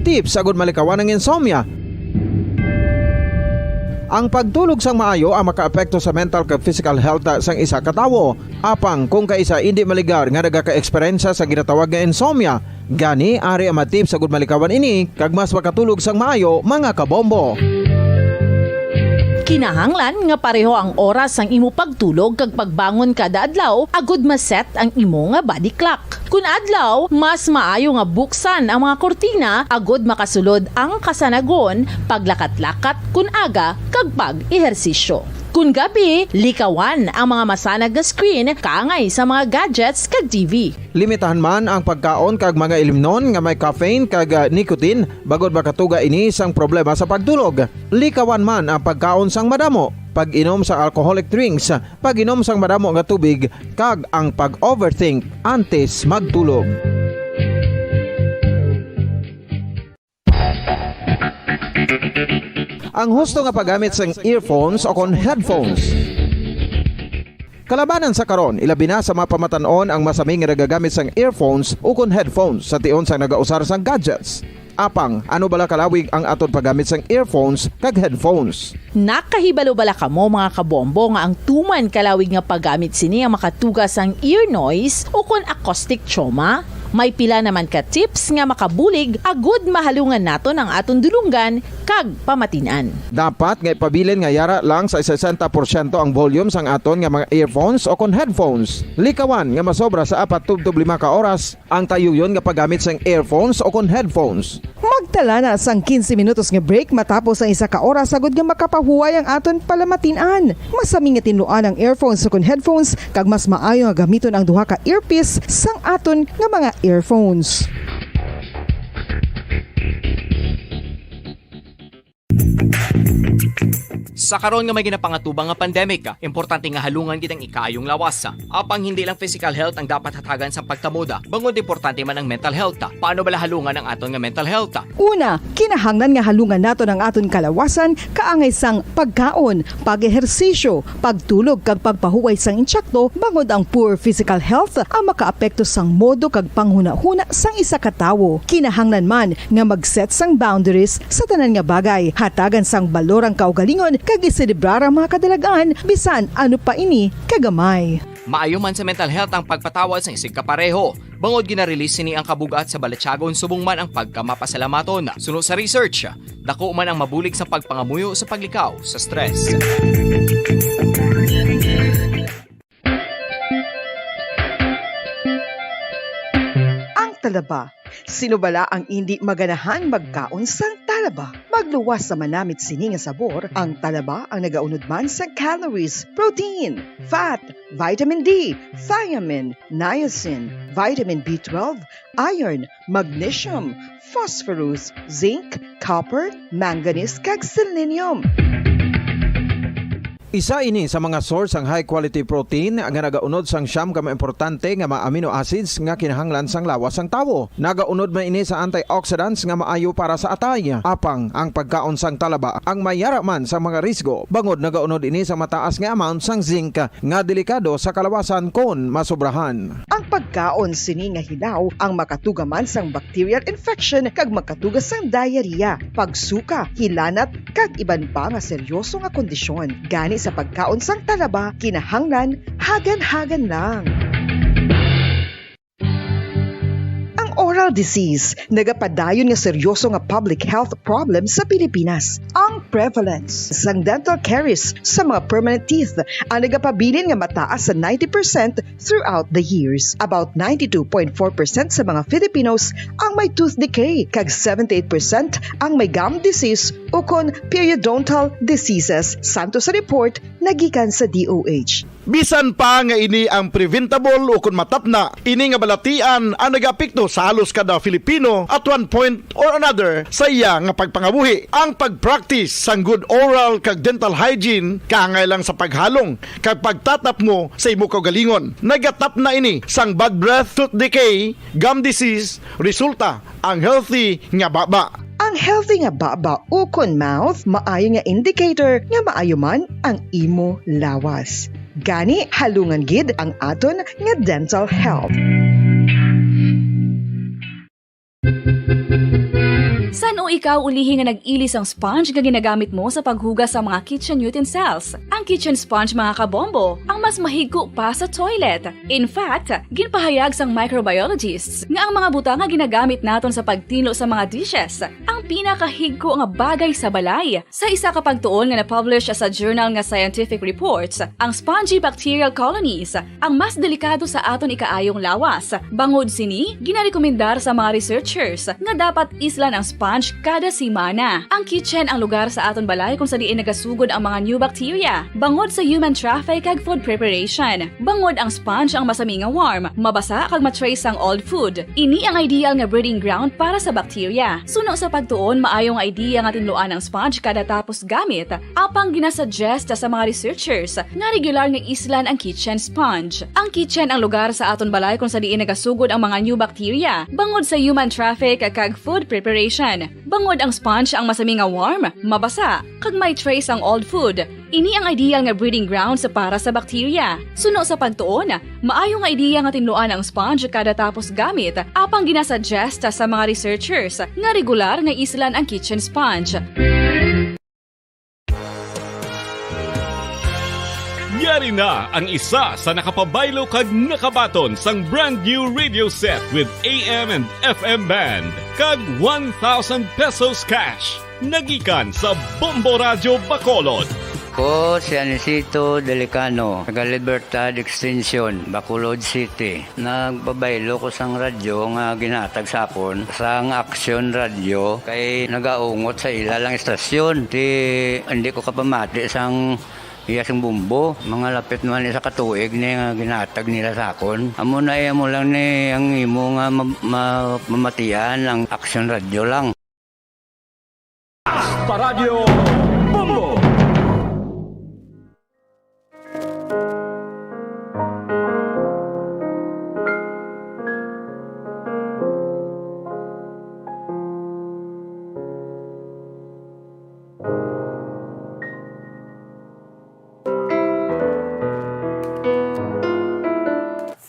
Tips agud malikawan ng insomnia. Ang pagtulog sang maayo ang makaapekto sa mental kag physical health sang isa ka tawo. Apang kung kaisa hindi maligar nga nagaka-eksperyensya sa ginatawag nga insomnia, gani ari ang tips agud malikawan ini kag mas makatulog sang maayo, mga kabombo. Kinahanglan nga pareho ang oras ang imo pagtulog kag pagbangon kada adlaw, agud maset ang imo nga body clock. Kun adlaw, mas maayo nga buksan ang mga kortina agud makasulod ang kasanagon, paglakat-lakat kun aga kag pag-ehersisyo. Kun gabi, likawan ang mga masanag nga screen kaangay sa mga gadgets kag TV. Limitahan man ang pagkaon kag mga ilimnon nga may caffeine kag nicotine bagod makatuga ini sang problema sa pagtulog. Likawan man ang pagkaon sang madamo, pag-inom sa alcoholic drinks, pag-inom sang madamo nga tubig kag ang pag-overthink antes magtulog. Ang husto nga paggamit sang earphones o kon headphones. Kalabanan sa karon, ilabi na sa mga pamatanon ang masami nga nagagamit sang earphones o kon headphones sa tion sang nagausar sang gadgets. Apang, ano bala kalawig ang aton paggamit sang earphones kag headphones? Nakahibalo bala kamo mga kabombo nga ang tuman kalawig nga paggamit sini ang makatugas ang ear noise o kon acoustic trauma? May pila naman ka tips nga makabulig agud mahalungan naton ang aton dulunggan kag pamatinan. Dapat nga ipabilin nga yara lang sa 60% ang volume sang aton nga mga earphones o kon headphones. Likawan nga masobra sa 4-5 ka oras ang tayuyon nga paggamit sang earphones o kon headphones. Magtala na sang 15 minutos nga break matapos ang 1 ka oras agud nga makapahuway ang aton palamatinan. Masami nga tinluan ang earphones o kon headphones kag mas maayo nga gamiton ang duha ka earpiece sang aton nga mga earphones. Sa karon nga may ginapangatubang nga pandemic, importante nga halungan kitang ikayong lawas. Apang hindi lang physical health ang dapat hatagan sa pagtamuda, bangod importante man ang mental health. Paano bala halungan ang aton nga mental health? Una, kinahanglan nga halungan naton ang aton kalawasan kaangay sang pagkaon, pag-ehersisyo, pagtulog kag pagpahuway sang insyakto bangod ang poor physical health ang makaapekto sang modo kag panghuna-huna sang isa ka tawo. Kinahanglan man nga mag-set sang boundaries sa tanan nga bagay, hatagan sang balorang kaugalingon kag iselebrar ang mga kadalagaan bisan ano pa ini kagamay. Maayo man sa mental health ang pagpatawad sa isig kapareho. Bangod ginarelease sini ang kabugat sa Balachagon subong man ang pagkamapasalamaton. Suno sa research, dako man ang mabulig sa pagpangamuyo sa paglikaw sa stress. Ang talaba. Sino bala ang hindi maganahan magkaon sang talaba? Magluwas sa manamit sini nga sabor, ang talaba ang nagaunod man sa calories, protein, fat, vitamin D, thiamine, niacin, vitamin B12, iron, magnesium, phosphorus, zinc, copper, manganese kag selenium. Isa ini sa mga source ang high quality protein nga nagaunod sang siyam ka importante nga mga amino acids nga kinahanglan sang lawas sang tawo. Nagaunod man ini sa antioxidants nga maayo para sa atay. Apang ang pagkaon sang talaba ang mayara man sa mga risgo. Bangod nagaunod ini sa mataas nga amount sang zinc nga delikado sa kalawasan kon masobrahan. Ang pagkaon sini nga hilaw ang makatugaman sang bacterial infection kag makatugas sang diarrhea, pagsuka, hilanat kag iban pa nga seryoso nga kondisyon. Gani sa pagkaon sang talaba, kinahanglan hagan-hagan lang. Oral disease, nagapadayon nga seryoso nga public health problem sa Pilipinas. Ang prevalence sang dental caries sa mga permanent teeth ang nagapabilin nga mataas sa 90% throughout the years. About 92.4% sa mga Filipinos ang may tooth decay, kag 78% ang may gum disease o kon periodontal diseases, santo sa report nagikan sa DOH. Bisan pa nga ini ang preventable o kung matapna, ini nga balatian ang nagapikto sa halos kada Filipino at one point or another sa iya nga pagpangabuhi. Ang pag-practice sang good oral kag dental hygiene kaangay lang sa paghalong kag pagtatap mo sa imo kaugalingon. Nagatap na ini sang bad breath, tooth decay, gum disease, resulta ang healthy nga baba. Ang healthy nga baba o kon mouth, maayo nga indicator nga maayo man ang imo lawas. Gani halungan gid ang aton nga dental health. San o ikaw ulihi nga nag-ilis ang sponge nga ginagamit mo sa paghugas sa mga kitchen utensils? Ang kitchen sponge mga kabombo, ang mas mahigko pa sa toilet. In fact, ginpahayag sang microbiologists nga ang mga butang nga ginagamit naton sa pagtinlo sa mga dishes ang pinakahigko nga bagay sa balay. Sa isa ka pagtuon nga na-publish sa journal nga Scientific Reports, ang spongy bacterial colonies ang mas delikado sa aton ikaayong lawas. Bangod sini, ginarekomendar sa mga researchers nga dapat islan ang sponge sponge kada simana. Ang kitchen ang lugar sa aton balay kung sa diin nagasugod ang mga new bacteria. Bangod sa human traffic kag food preparation. Bangod ang sponge ang masami nga warm, mabasa kag matrace ang old food. Ini ang ideal nga breeding ground para sa bacteria. Suno sa pagtuon, maayong idea nga tinluan ang sponge kada tapos gamit. Apang ginasuggest sa mga researchers nga regular nga islan ang kitchen sponge. Ang kitchen ang lugar sa aton balay kung sa diin nagasugod ang mga new bacteria. Bangod sa human traffic kag food preparation. Bangod ang sponge ang masami nga warm, mabasa, kag may trace ang old food. Ini ang ideal nga breeding ground sa para sa bacteria. Suno sa pagtuon, maayo nga idea nga tinluan ang sponge kada tapos gamit, apang ginasuggest sa mga researchers nga regular nga islan ang kitchen sponge. Yari na ang isa sa nakapabaylo kag nakabaton sang brand new radio set with AM and FM band kag 1,000 pesos cash. Nagikan sa Bombo Radio Bacolod. Ko si Anisito Delicano, taga Libertad Extension, Bacolod City. Nagbabaylo ko sang radyo nga ginatag sapon sang Action Radio kay nagaungot sa ilalang estasyon. Hindi ko kapamati sang iyasang bumbo, mga lapit naman sa katuig ni nga ginatag nila sakon. Amo na mo lang ni ang imo nga mamatian ang Action Radio lang. Paradyo Bombo!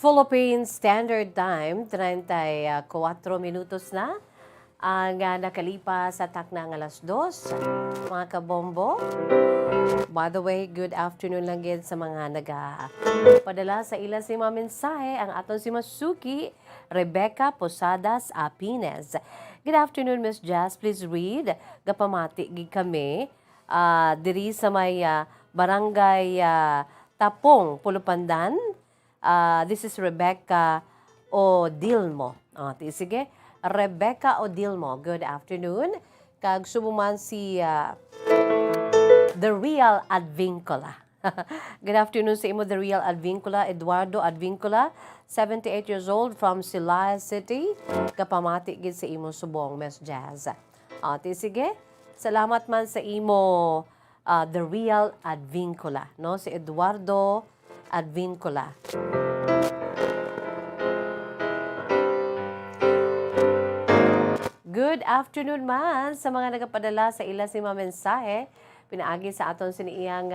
Philippine Standard Time, 34 minutos na ang nakalipas sa takna ng alas 2, mga kabombo. By the way, good afternoon lang din sa mga nagpadala sa ilan si mga mensahe. Ang aton si Masuki Rebecca Posadas Apines. Good afternoon, Miss Jazz. Please read. Gapamati gig kami diri sa may barangay Tapong, Pulupandan. This is Rebecca Odilmo. Sige, Rebecca Odilmo. Good afternoon. Kag sumuman si The Real Advincula. Good afternoon sa imo, The Real Advincula. Eduardo Advincula, 78 years old from Silaya City. Kapamati gid sa imo subong, Miss Jazz. Sige, salamat man sa imo, The Real Advincula. No? Si Eduardo Advincula. Good afternoon man sa mga nagapadala sa ila si mga mensahe. Pinaagi sa aton siniyang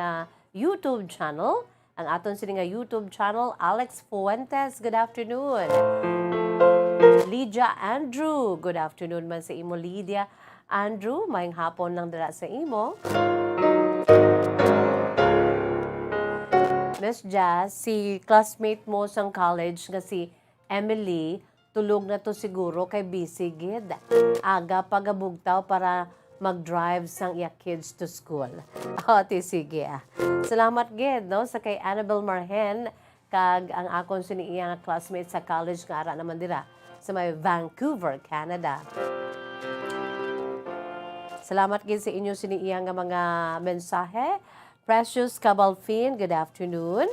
YouTube channel. Ang aton siniyang YouTube channel, Alex Fuentes. Good afternoon. Lydia Andrew. Good afternoon man sa imo, Lydia Andrew. Mayang hapon lang dala sa imo. Miss Jazz, si classmate mo sa college nga si Emily, tulog na to siguro kay busy gid. Aga pagabugtaw para mag-drive sang iya kids to school. Sige. Salamat gid no sa kay Annabel Marhen kag ang akon siniya nga classmate sa college nga ara naman dira sa may Vancouver, Canada. Salamat gid sa inyo siniya nga mga mensahe. Precious Cabalfin, good afternoon.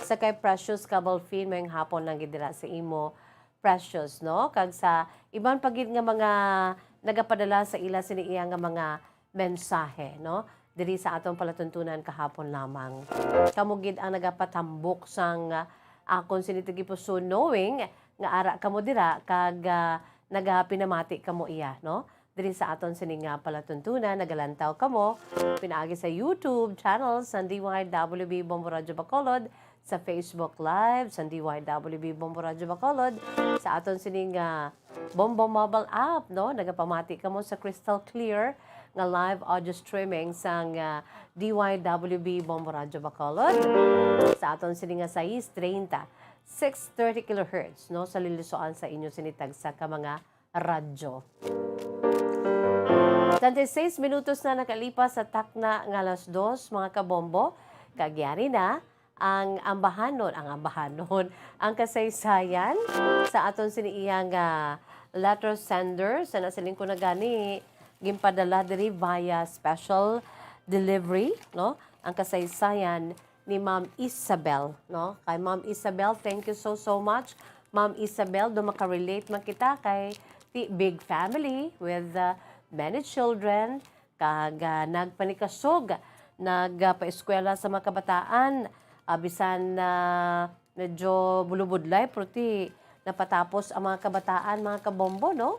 Sa kay Precious Cabalfin, may hapon lang gidira sa imo, Precious, no? Kag sa ibang pagid nga mga nagapadala sa ila siniya nga mga mensahe, no? Diri sa atong palatuntunan kahapon lamang. Kamugid ang nagapatambok sang akon sinitigi puso knowing nga ara kamo dira kag nagapinamati kamo iya, no? Diri sa aton sining palatuntunan, nagalantaw kamo, pinaagi sa YouTube channel sa DYWB Bombo Radio Bacolod, sa Facebook Live sa DYWB Bombo Radio Bacolod, sa aton sining Bombo Mobile App, no? Nagapamati kamo sa Crystal Clear nga live audio streaming sang DYWB Bombo Radio Bacolod, sa aton sining 630, 630 kHz, no? Sa lilusoan sa inyo sinitag sa ka mga radyo. 36 minutos na nakalipas sa takna ng alas 2, mga kabombo. Kagyari na ang ambahanon, ang kasaysayan sa aton siniiyang letter sender sa nasiling ko na gani gimpadala diri via special delivery, no? Ang kasaysayan ni Ma'am Isabel, no? Kay Ma'am Isabel, thank you so much. Ma'am Isabel, do makarelate man kita kay ti big family with many children, kag nagpanikasog, nagpaeskwela sa mga kabataan, bisan na medyo bulubudlay, pero napatapos ang mga kabataan, mga kabombo, no?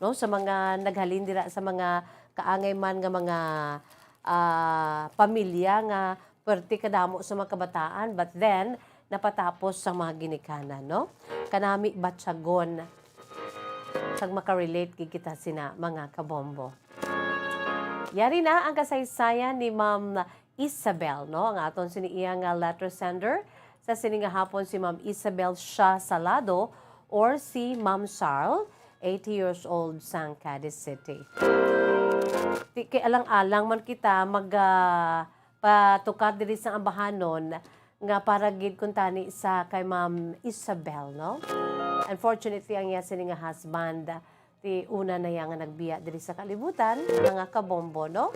No, sa mga naghalin dira sa mga kaangay man nga mga pamilya nga perti kadamo sa mga kabataan, but then napatapos sa mga ginikanan, no? Kanami batsagon kag makarelate kita sina mga kabombo. Yari na ang kasaysayan ni Ma'am Isabel, no? Ang aton siniiya nga letter sender sa sininga hapon si Ma'am Isabel Shah Salado or si Ma'am Charles, 80 years old, sang Cadiz City. Kay alang-alang man kita patukad diri sa ambahanon nga para gid kuntani sa kay Ma'am Isabel, no? Unfortunately, ang iya sininga husband ti una na yang nagbiya diri sa kalibutan nga kabombo, no?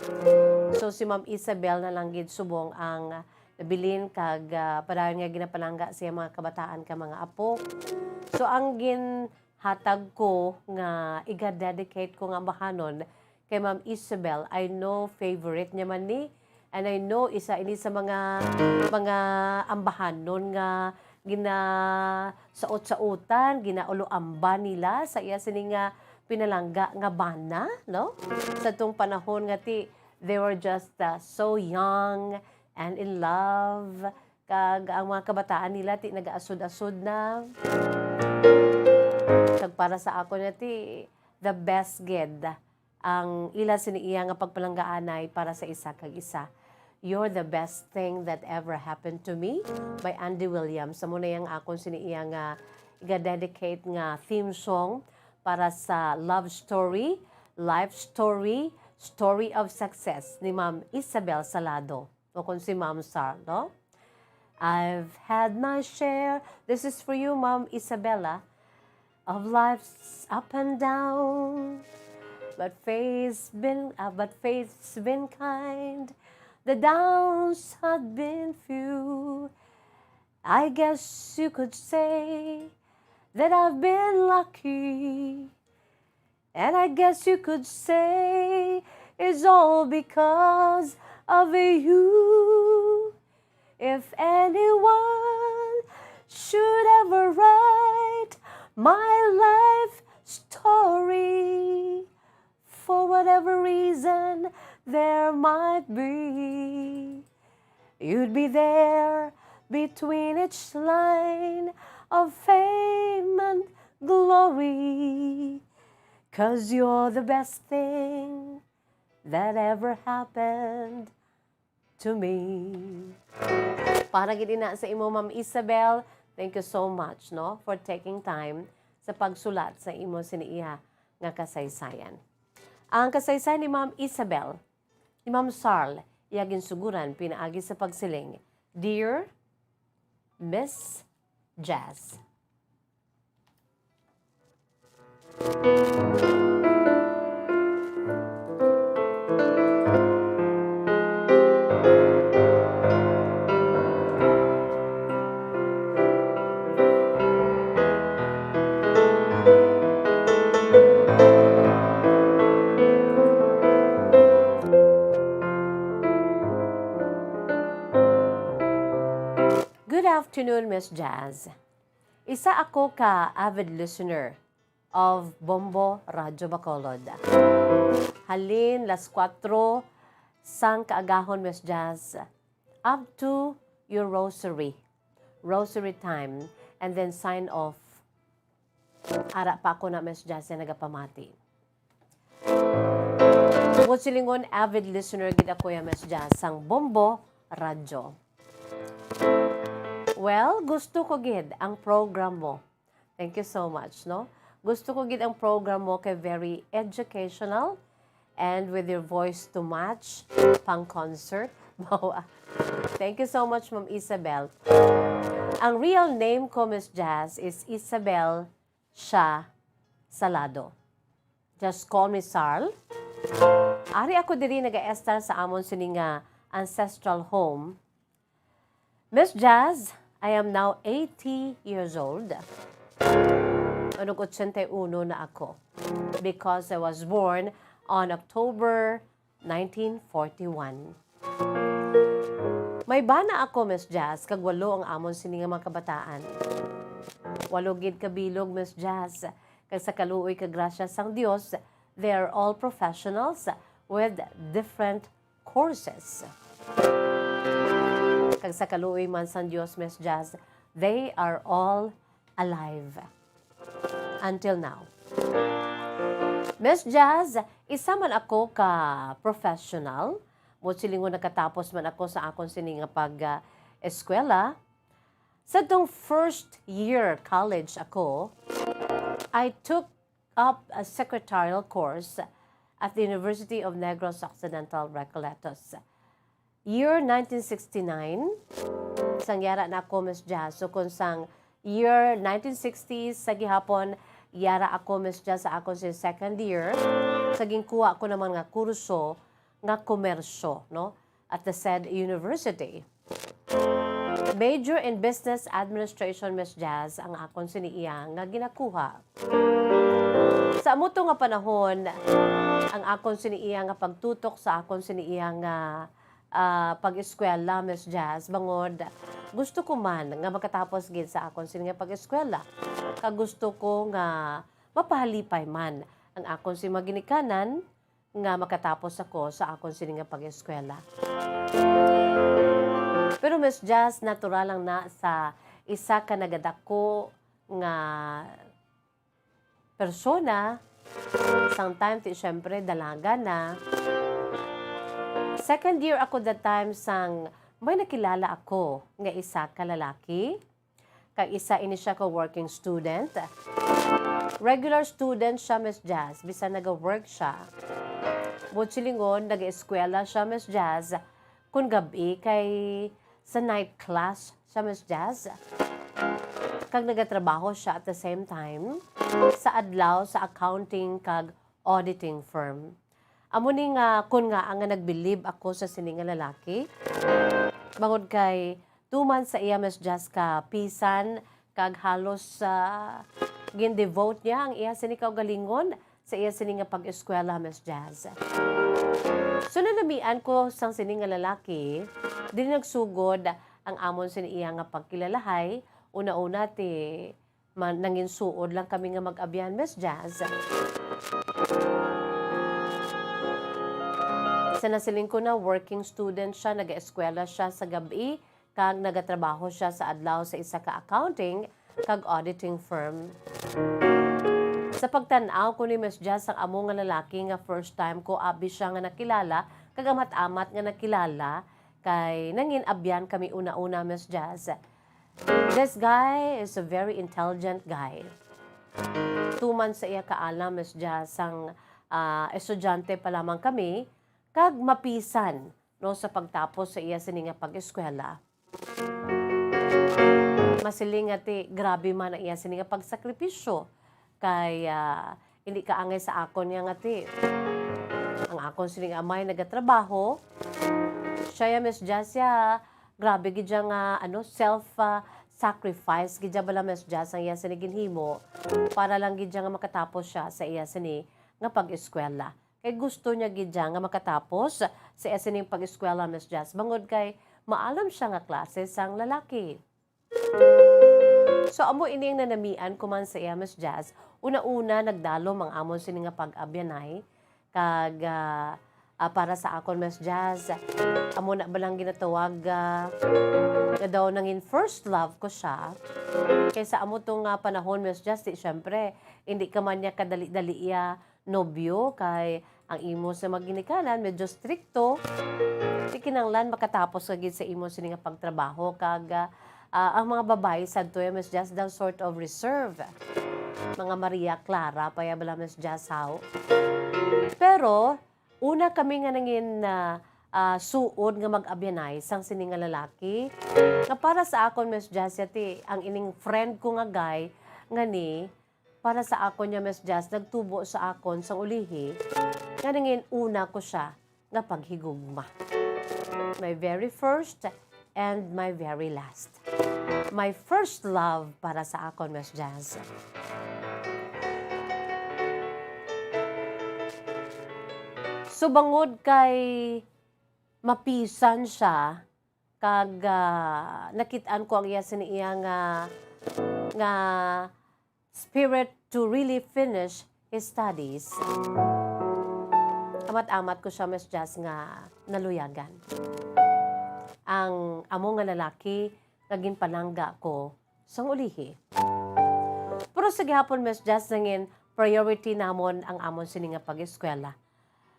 So si Ma'am Isabel na lang gid subong ang nabilin kag padayon nga ginapalangga siya mga kabataan ka mga apo. So ang ginhatag ko nga iga-dedicate ko nga bahanon kay Ma'am Isabel, I know favorite niya man ni, and I know isa ini sa mga ambahanon nga saot-sautan, ginauloamba nila sa iya sini nga pinalangga nga bana, no? Sa tong panahon nga they were just so young and in love. Kag ang mga kabataan nila nagaasod-asod na. Kag para sa ako na the best gid ang ila siniiya nga pagpalanggaanay para sa isa kag isa. You're the best thing that ever happened to me by Andy Williams. Sa muna yang akong siniiya nga iga-dedicate nga theme song para sa love story, life story, story of success ni Ma'am Isabel Salado. O kung si Ma'am Sar, no? I've had my share, this is for you, Ma'am Isabella, of life's up and down. But faith's been kind. The downs had been few. I guess you could say that I've been lucky. And I guess you could say it's all because of you. If anyone should ever write my life story, for whatever reason there might be, you'd be there between each line of fame and glory, 'cause you're the best thing that ever happened to me. Para gid na sa imo, Ma'am Isabel, thank you so much, no, for taking time sa pagsulat sa imo siniiha nga kasaysayan. Ang kasaysayan ni Ma'am Isabel, ni Ma'am Charles, iyagin suguran pinaagi sa pagsiling, Dear Miss Jazz. Good afternoon, Miss Jazz. Isa ako ka avid listener of Bombo Radyo Bacolod. Halin las 4 sang kaagahon, Miss Jazz, up to your rosary time, and then sign off. Ara pa ako na, Miss Jazz, na nagapamati. Tungkol silingon, avid listener gid ako ya, Miss Jazz, sang Bombo Radyo. Well, gusto ko gid ang program mo. Thank you so much, no? Gusto ko gid ang program mo kay very educational and with your voice to match pang concert. Thank you so much, Ma'am Isabel. Ang real name ko, Miss Jazz, is Isabel Shah Salado. Just call me Sarl. Ari ako diri nag-estar sa amon sining ancestral home. Miss Jazz, I am now 80 years old. Anong 81 na ako because I was born on October 1941. May bana ako, Miss Jazz, kag 8 ang amon sining mga kabataan. 8 gid kabilog, Miss Jazz. Kag sa kaluoy kag grasya sang Dios, they are all professionals with different courses. Kag sa kaluoy man sang Dios, Miss Jazz, they are all alive. Until now. Miss Jazz, isa man ako ka professional. Silingon nakatapos man ako sa akong sining pag-eskwela. Sa tong first year college ako, I took up a secretarial course at the University of Negros Occidental, Recoletos. Year 1969, sangyara na ako, Miss Jazz. So kung sang year 1960s, sa gihapon, yara ako, Miss Jazz, sa ako sa second year. Saging kuha ako naman nga kurso nga komersyo, no? At the said university. Major in Business Administration, Miss Jazz, ang akong siniiyang nga ginakuha. Sa amuto nga panahon, ang akong siniiyang nga pagtutok sa akong siniiyang pag-eskwela, Miss Jazz, bangod, gusto ko man nga makatapos gid sa akong sininga pag-eskwela. Kag gusto ko nga mapahalipay man ang akong simaginikanan nga makatapos ako sa akong sininga pag-eskwela. Pero Miss Jazz, natural lang na sa isa ka nagadako nga persona, sometimes siyempre dalaga na. Second year ako that time sang may nakilala ako nga isa ka lalaki. Kag isa ini siya ka working student. Regular student siya, Miss Jazz. Bisan naga-work siya. Silingon, nag-eskwela siya, Miss Jazz. Kung gabi kay sa night class siya, Miss Jazz. Kag nagatrabaho siya at the same time sa adlaw sa accounting kag auditing firm. Amo ni nga kun nga ang nagbilib ako sa sininga lalaki. Bangod kay 2 months sa iya, Miss Jazz, ka pisan kag halos gin-devote niya ang iya sinikaw galingon sa iya sininga pag-eskwela, Miss Jazz. So nanamian ko sang sininga lalaki, din nagsugod ang amon siniya nga pagkilalahay. Una-una ti nangin suod lang kami nga mag-abyan, Miss Jazz. Sa nasiling ko na working student siya, nag-eskwela siya sa gabi, kag nagatrabaho siya sa adlaw sa isa ka accounting kag auditing firm. Sa pagtan-aw ko ni Miss Jazz ang amo nga lalaki nga first time ko abi siya nga nakilala, kag amat-amat nga nakilala kay nangin abyan kami una-una, Miss Jazz. This guy is a very intelligent guy. 2 months sa iya kaalam, Miss Jazz, ang estudyante pa lamang kami, kag mapisan no sa pagtapos sa iya sininga pag-eskwela. Masiling ati grabe man ang iya sininga pagsakripisyo kay hindi ka angay sa akon yang ati. Ang akon sining amay nagatrabaho. Siya, Miss Jazz, grabe gid nga self-sacrifice gid bala, Miss Jazz, ang iya sining ginhimo para lang gid nga makatapos siya sa iya sini nga pag-eskwela. Kay gusto niya gid nga makatapos sa iya sining pag-eskwela, Miss Jazz, bangod kay maalam siya nga klase sang lalaki. So amo ining nanamian ko man sa iya, Miss Jazz. Una-una nagdalom ang amon sini nga pag-abyanay kag para sa akon, Miss Jazz. Amo na balang ginatawag nga daw nangin first love ko siya. Kaysa amo tong panahon, Miss Jazz, syempre hindi ka man niya kadali-dali iya nobyo kay ang imo sa maginikanan medyo stricto. Di kinanglan makatapos kagid sa imo sini nga pagtrabaho kag ang mga babae sad to, Miss Jazz, daw sort of reserve. Mga Maria Clara pa bala, Miss Jazz, how? Pero una kami nga nangin suod nga mag-abyanay sang sining nga lalaki. Nga para sa akon, Miss Jazz, ang ining friend ko nga guy nga ni para sa akon niya Miss Jazz nagtubo sa akon sang ulihi nga nangin una ko siya nga paghigugma. My very first and my very last. My first love para sa akon Miss Jazz. So bangod kay mapisan siya kag nakitaan ko ang iya siniya nga spirit to really finish his studies. Amat-amat ko siya Miss Jazz nga naluyagan. Ang amo nga lalaki naging panangga ko sang ulihi. Pero sa gihapon Miss Jazz nangin priority namon ang amon sini nga pag-eskwela.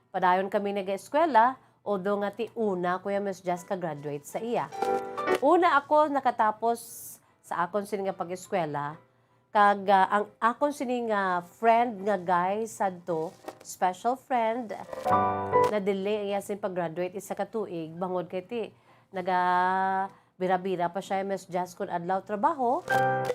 Padayon kami nag-eskwela, although nga ti una kuya Miss Jazz ka-graduate sa iya. Una ako nakatapos sa akon sini nga pag-eskwela, kag ang akon sini nga friend nga guy sadto, special friend, na delay iya sin pag-graduate isa ka tuig, bangod kay ti bira-bira pa siya Miss Jazz kun adlaw trabaho,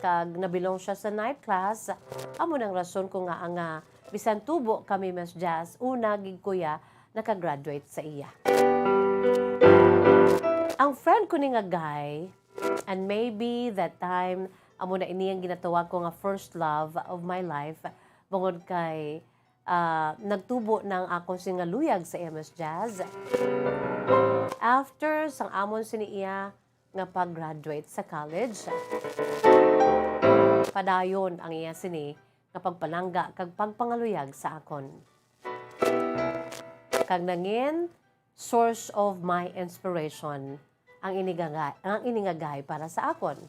kag nabilong siya sa night class. Amo nang rason ko nga ang bisan tubo kami Miss Jazz, una gig kuya naka-graduate sa iya. Ang friend ko ni nga guy, and maybe that time amo na iniyang ginatawag ko nga first love of my life, bangod kay nagtubo ng ako nga luyag sa Miss Jazz. After sang amon siniya nga pag-graduate sa college, padayon ang iya sini nga pagpalangga kag pagpangaluyag sa akon. Kag nangin source of my inspiration ang iningagay para sa akon.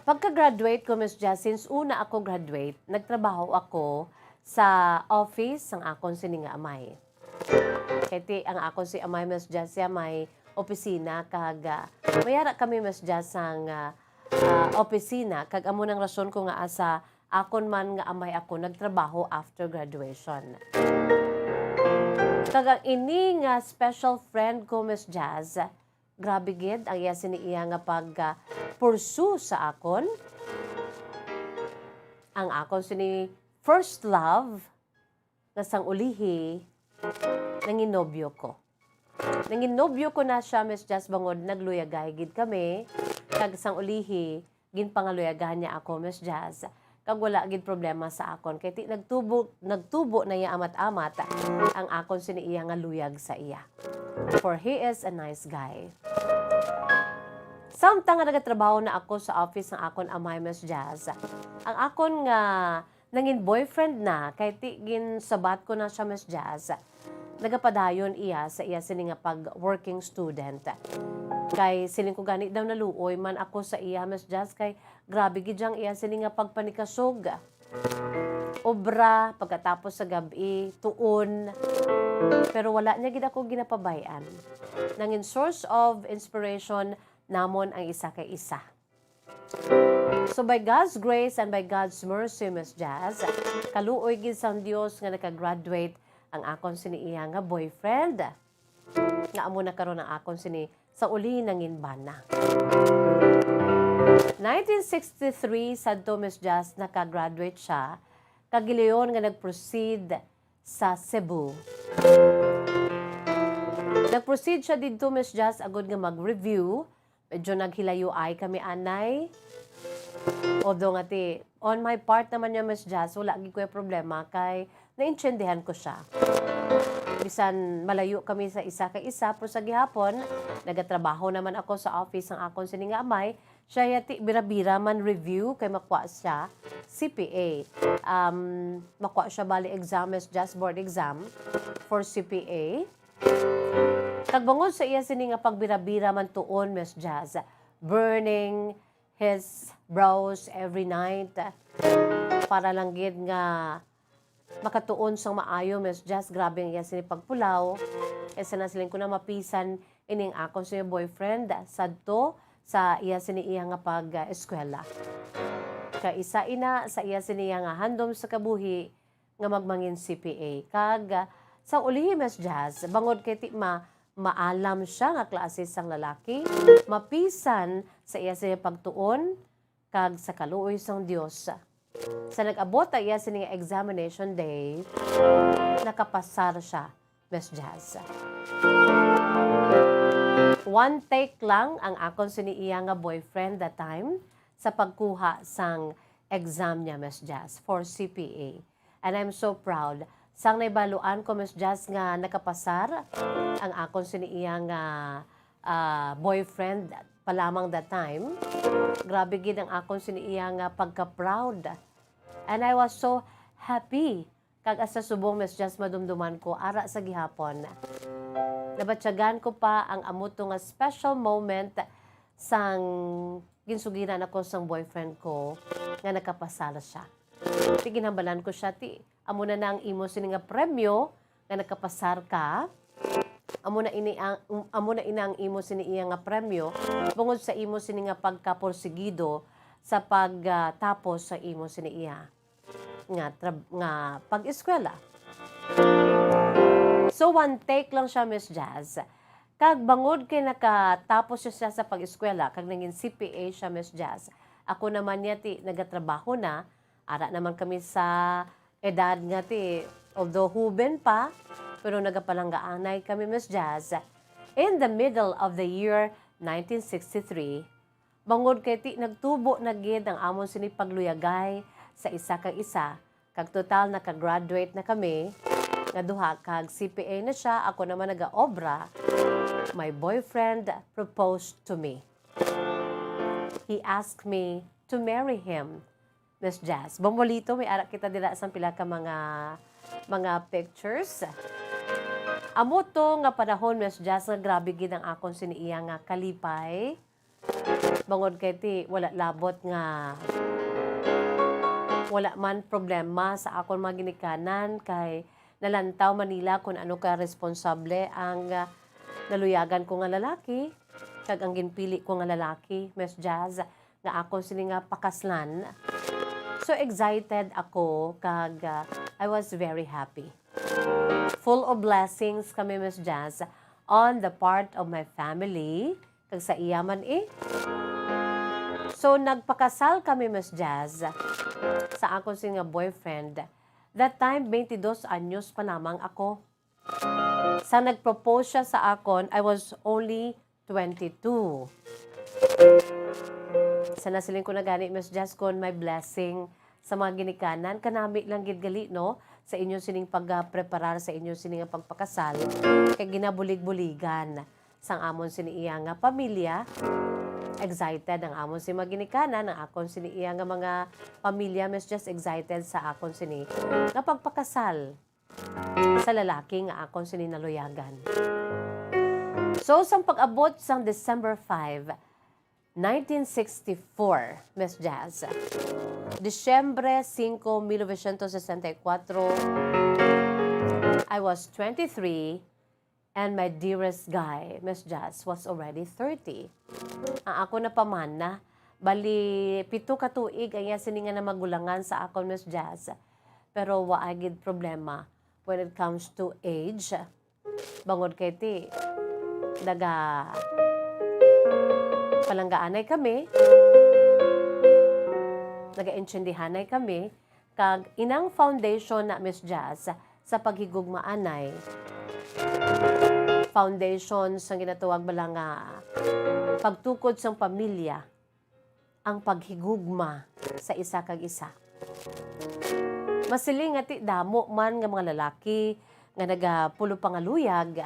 Pagka-graduate ko Miss Jazz, since una ako graduate, nagtrabaho ako sa office ng akon sini nga amay. Kaya ang akon si amay Miss Jazz siya may opisina kag mayara kami Miss Jazz ang opisina kag amo nang rason ko nga asa akon man nga amay ako nagtrabaho after graduation. Kag ang ini nga special friend ko Miss Jazz, grabe gid ang iya siniya nga pursue sa akon. Ang akon sini first love nga sang ulihi nanginobyo ko. Nanginobyo ko na siya Miss Jazz bangod nagluyagay gid kami. Kag sang ulihi ginpangaluyagahan niya ako Miss Jazz. Kag wala gid problema sa akon kay ti nagtubo na iya amat-amat ang akon siniya nga luyag sa iya. For he is a nice guy. Samtang nga nagatrabaho na ako sa office ng akon amay Miss Jazz, ang akon nga nangin boyfriend na kay ti gin sabat ko na siya Miss Jazz. Nagapadayon iya sa iya sini nga pag-working student. Kay sining ko gani daw naluoy man ako sa iya Miss Jazz kay grabe gid jang iya sini nga pagpanikasog. Obra pagkatapos sa gabi, tuon. Pero wala niya gid ako ginapabayan. Nangin source of inspiration namon ang isa kay isa. So by God's grace and by God's mercy Miss Jazz, kaluoy gid sang Dios nga naka-graduate ang akon sini iya nga boyfriend. Nga amo na karon ang akon sini sa uli nangin bana. 1963 sadto Miss Jazz naka-graduate siya. Kagiliyon nga nag-proceed sa Cebu. Nag-proceed siya dito Miss Jazz agud nga mag-review. Medyo naghilayo ay kami anay. Although nga on my part naman niya Miss Jazz, wala gid ko problema kay naintindihan ko siya. Bisan malayo kami sa isa kay isa, pero sa gihapon, nagatrabaho naman ako sa office ng akon sini nga amay. Siya yati bira-bira man review kay makuha siya CPA. Makuha siya bali exam Miss Jazz, board exam for CPA. Kagbangod sa iya sini nga pagbira-bira man tuon Miss Jazz, burning his brows every night para lang gid nga makatuon sang maayo Miss Jazz. Grabe ang iya sini pagpulaw. Kasi nasiling ko na mapisan ining akon siya boyfriend sadto sa iya sini iya nga pag-eskwela. Kaisa ina sa iya sini iya nga handom sa kabuhi nga magmangin CPA. Kag sa ulihi Miss Jazz, bangod kay ti maalam siya nga klase sang lalaki, mapisan sa iya sini pagtuon, kag sa kaluoy sang Dios. Sa nag-abot iya sining examination day, nakapasar siya, Miss Jazz. One take lang ang akon siniiya nga boyfriend that time sa pagkuha sang exam niya, Miss Jazz, for CPA. And I'm so proud. Sang naibaluan ko, Miss Jazz, nga nakapasar ang akon siniiya nga boyfriend pa lamang that time. Grabe gid ang akon siniiya nga pagka-proud. And I was so happy. Kag asa subong, Miss Jazz, madumduman ko ara sa gihapon. Nabatyagan ko pa ang amuto nga special moment sang ginsugiran ako sang boyfriend ko nga nakapasala siya. Tiginhambalan ko siya, amo na ang imo sini nga premyo nga nakapasar ka. Amo na ina ang imo sini iya nga premyo bungod sa imo sini nga pagkaporsigido sa pagtapos sa imo sini iya nga pag-eskwela. So one take lang siya, Miss Jazz. Kag bangod kay nakatapos siya sa pag-eskwela, kag naging CPA siya, Miss Jazz. Ako naman niya nagatrabaho na, ara naman kami sa edad nga although huben pa, pero nagapalanggaanay kami, Miss Jazz. In the middle of the year 1963, bangod kay nagtubo na gid ang amon sini pagluyagay sa isa kag isa, kag total naka-graduate na kami, nga duha kag CPA na siya, ako naman nagaobra. My boyfriend proposed to me. He asked me to marry him, Miss Jazz. Bombolito, may ara kita dila sa pila ka mga pictures. Amo to nga panahon, Miss Jazz, nga grabe gid ang akon siniiya nga kalipay. Bangod kay wala labot nga wala man problema sa akon mga ginikanan kay nalantaw Manila kung ano ka responsable ang naluyagan ko nga lalaki kag ang ginpili ko nga lalaki, Miss Jazz, nga ako sini nga pakaslan. So excited ako kag I was very happy. Full of blessings kami, Miss Jazz, on the part of my family kag sa iyaman So nagpakasal kami, Miss Jazz, sa ako sini nga boyfriend. That time, 22 anyos pa lamang ako. Sa nag-propose siya sa akon, I was only 22. Sa nasiling ko na gani, Miss Jazz, kon may blessing sa mga ginikanan. Kanami lang gid-gali, no? Sa inyo sining pag-preparar, sa inyo sining pagpakasal. Kaya ginabulig-buligan sang amon siniiya nga pamilya. Excited ang amon si maginikanan, ang akon sini iya nga mga pamilya, Miss Just excited sa akon sini nga pagpakasal sa lalaki nga akon sini naluyagan. So, sang pag-abot sang December 5, 1964, Miss Jazz, Disyembre 5, 1964, I was 23 and my dearest guy, Miss Jazz, was already 30. Ang ako na paman na, bali 7 ka tuig ay sininga na magulangan sa akon, Miss Jazz. Pero waagid problema when it comes to age. Bangod kay palanggaanay kami, naga-intsindihanay kami, kag inang foundation na, Miss Jazz, sa paghigugmaanay. Foundation sa ginatuwag bala nga pagtukod sang pamilya, ang paghigugma sa isa kag isa. Masiling nga damo man nga mga lalaki nga nagapulo pangaluyag,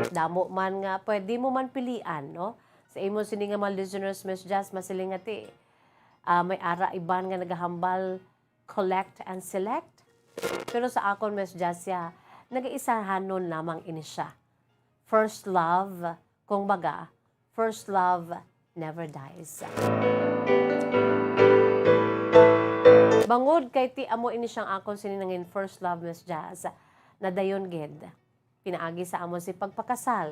damo man nga pwede mo man pilian, no? Sa imo sini nga mga listeners, Miss Jazz, masiling nga may ara iban nga nagahambal collect and select. Pero sa akon, Miss Jazz, nag-iisahanon lamang ini siya. First love, kung baga, first love never dies. Bangod kay amo ini siyang akon sininangin first love, Miss Jazz, na dayon gid pinaagi sa amon si pagpakasal.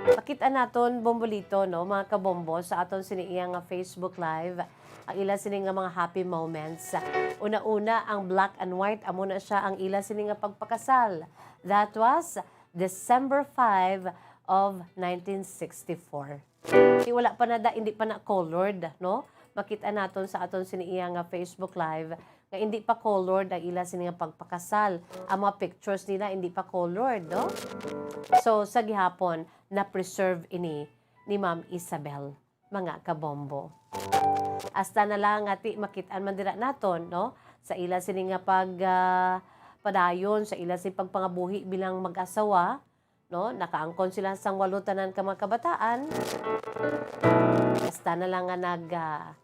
Pakita naton bombolito, no, mga kabombo, sa aton siniiya nga Facebook Live, ang ila sini nga mga happy moments. Una-una, ang black and white, amo na siya ang ila sini nga pagpakasal. That was December 5 of 1964. Wala pa na hindi pa na colored, no? Makita naton sa aton siniya nga Facebook Live nga hindi pa colored ang ila sini nga pagpakasal. Ang mga pictures nila hindi pa colored, no? So sa gihapon na preserve ini ni Ma'am Isabel, mga kabombo. Hasta na lang ati makitaan man dira naton, no? Sa ila sini nga padayon sa ila si pagpangabuhi bilang mag-asawa, no? Nakaangkon sila sang walutanan ka mga kabataan. Hasta na lang nga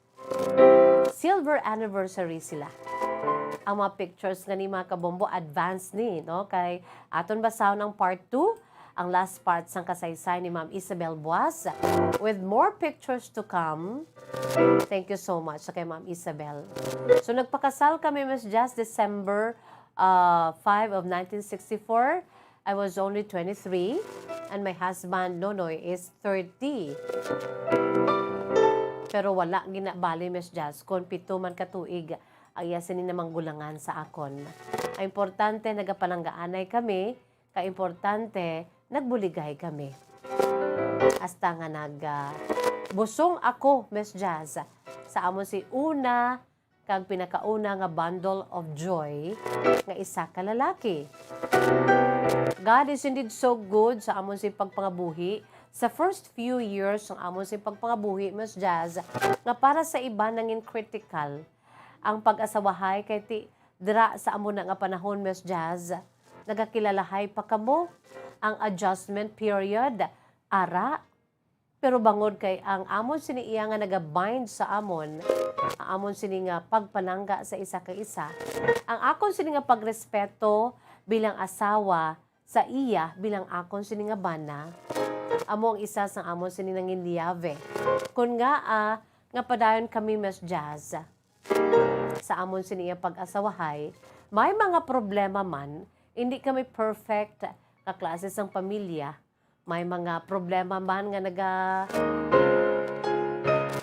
silver anniversary sila. Ang mga pictures nga ni mga kabombo advance ni, no? Kay aton basaw ng part 2, ang last part sang kasaysay ni Ma'am Isabel Buas with more pictures to come. Thank you so much sa kay Ma'am Isabel. So nagpakasal kami Miss Jazz December 5 of 1964. I was only 23 and my husband Nonoy is 30. Pero wala ginabali Miss Jazz kung pito man katuig ang yasin namang gulangan sa akon. Ang importante nagapalanggaanay kami, kaimportante nagbuligay kami. Hasta nga busong ako Miss Jazz sa amon si una kag pinakauna nga bundle of joy nga isa ka lalaki. God is indeed so good sa amon si pagpangabuhi. Sa first few years ng amon si pagpangabuhi, Miss Jazz, nga para sa iba nangin critical ang pag-asawahay kay ti dira sa amon nga panahon, Miss Jazz, nagakilalahay pa kamo ang adjustment period, ara, pero bangod kay ang amon sini iya nga nagabind sa amon, ang amon sini nga pagpalangga sa isa ka isa, ang akon sini nga pagrespeto bilang asawa sa iya bilang akon sini nga bana, amo ang isa sang amon sini nangin liyave. Kun nga nga padayon kami Miss Jazz sa amon sini nga pag-asawahay, may mga problema man, hindi kami perfect ka klase sang pamilya. May mga problema man nga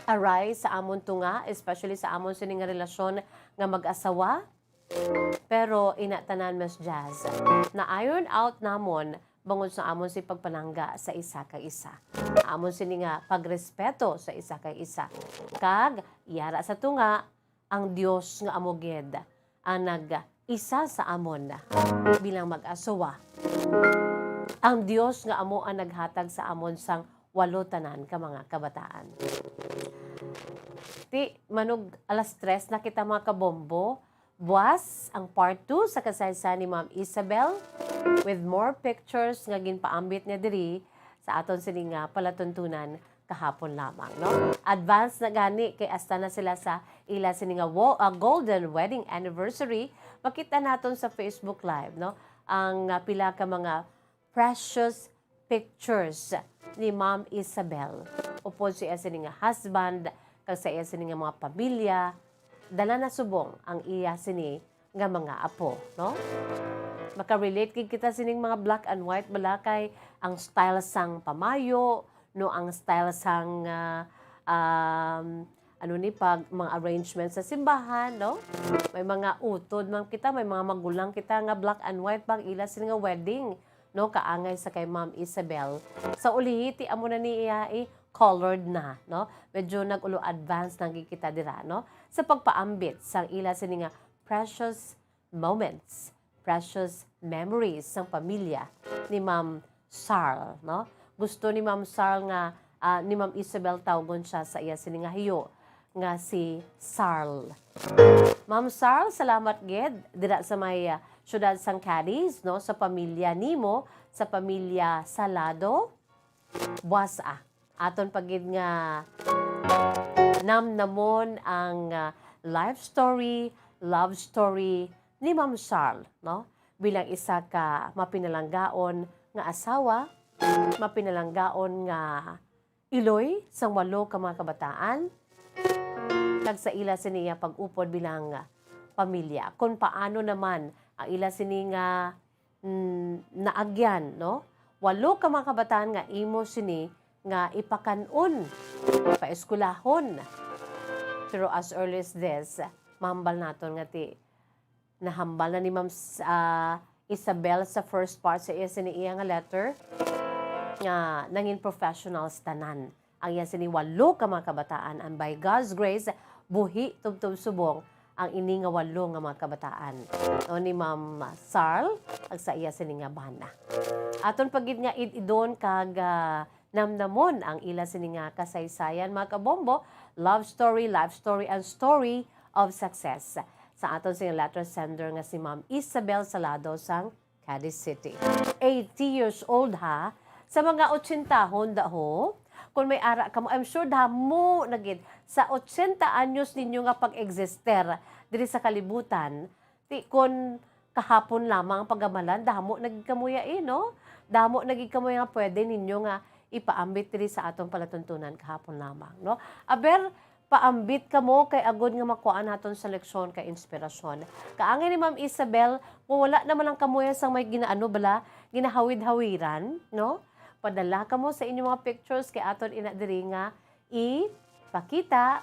arise sa amon tunga, especially sa amon sini nga relasyon nga mag-asawa. Pero inatanan Miss Jazz na iron out namon bangod sa amon si pagpanangga sa isa ka isa. Amon sini nga pagrespeto sa isa ka isa. Kag yara sa tunga ang Dios nga amoged ang nag-isa sa amon bilang mag-asawa. Ang Dios nga amo ang naghatag sa amon sang walo tanan ka mga kabataan. Ti manog alas 3 na kita mga kabombo. Buwas ang part 2 sa kasaysayan ni Ma'am Isabel with more pictures nga ginpaambit niya diri sa aton sini nga palatuntunan kahapon lamang, no? Advance na gani kay hasta na sila sa ila sini nga golden wedding anniversary. Makita naton sa Facebook Live, no? Ang pila ka mga precious pictures ni Ma'am Isabel. Upod siya sini nga husband, kag sa iya sini nga mga pamilya, dala na subong ang iya sini nga mga apo, no? Maka-relate kita sining mga black and white balakay ang style sang pamayo, no, ang style sang pag mga arrangements sa simbahan, no? May mga utod man kita, may mga magulang kita nga black and white pag ila sini nga wedding, no, kaangay sa kay Ma'am Isabel. Sa ulihiti amo na ni iya colored na, no? Medyo nag-ulo advance nang kita dira, no? Sa pagpaambit sang ila sini nga precious moments, precious memories sang pamilya ni Ma'am Sarl, no? Gusto ni Ma'am Sarl nga ni Ma'am Isabel tawgon siya sa iya sini nga hiyo nga si Sarl. Ma'am Sarl, salamat gid dira sa may syudad sang Cadiz, no, sa pamilya nimo, sa pamilya Salado. Buwasa aton pagid nga namnamon ang life story, love story ni Ma'am Sarl, no? Bilang isa ka mapinalanggaon nga asawa, mapinalanggaon nga iloy sang walo ka mga kabataan, kag sa ila siniya pag-upod bilang pamilya. Kung paano naman ang ila sini nga naagyan, no? Walo ka mga kabataan nga imo sini nga ipakanon, paeskulahon. Pero as early as this, mahambal naton nga ti nahambal na ni Ma'am Isabel sa first part sa iya nga letter nga nangin professionals tanan ang iya sini 8 ka mga kabataan, and by God's grace, buhi tubtub subong ang ini nga 8 nga mga kabataan. No, ni Ma'am Sarl, ag sa iya sini nga bana. Aton pagid nga idon kag namnamon ang ila sini nga kasaysayan mga kabombo, love story, life story, and story of success. Sa aton sing letter sender nga si Ma'am Isabel Salado sang Cadiz City. 80 years old ha, sa mga 80 daho, kung may ara ka mo, I'm sure damo nagid sa 80 anyos ninyo nga pag-exister diri sa kalibutan, ti kon kahapon lamang ang pagamalan, damo nagid kamuya no? Damo nagid kamuya nga pwede ninyo nga ipaambit diri sa atong palatuntunan kahapon lamang, no? Aber paambit ka mo kay agod nga makuhaan naton sa leksyon kay inspirasyon. Kaangay ni Ma'am Isabel, kung wala naman ang kamuya sang may ginaano bala, ginahawid-hawiran, no? Padala ka mo sa inyong mga pictures kay aton ina diri nga ipakita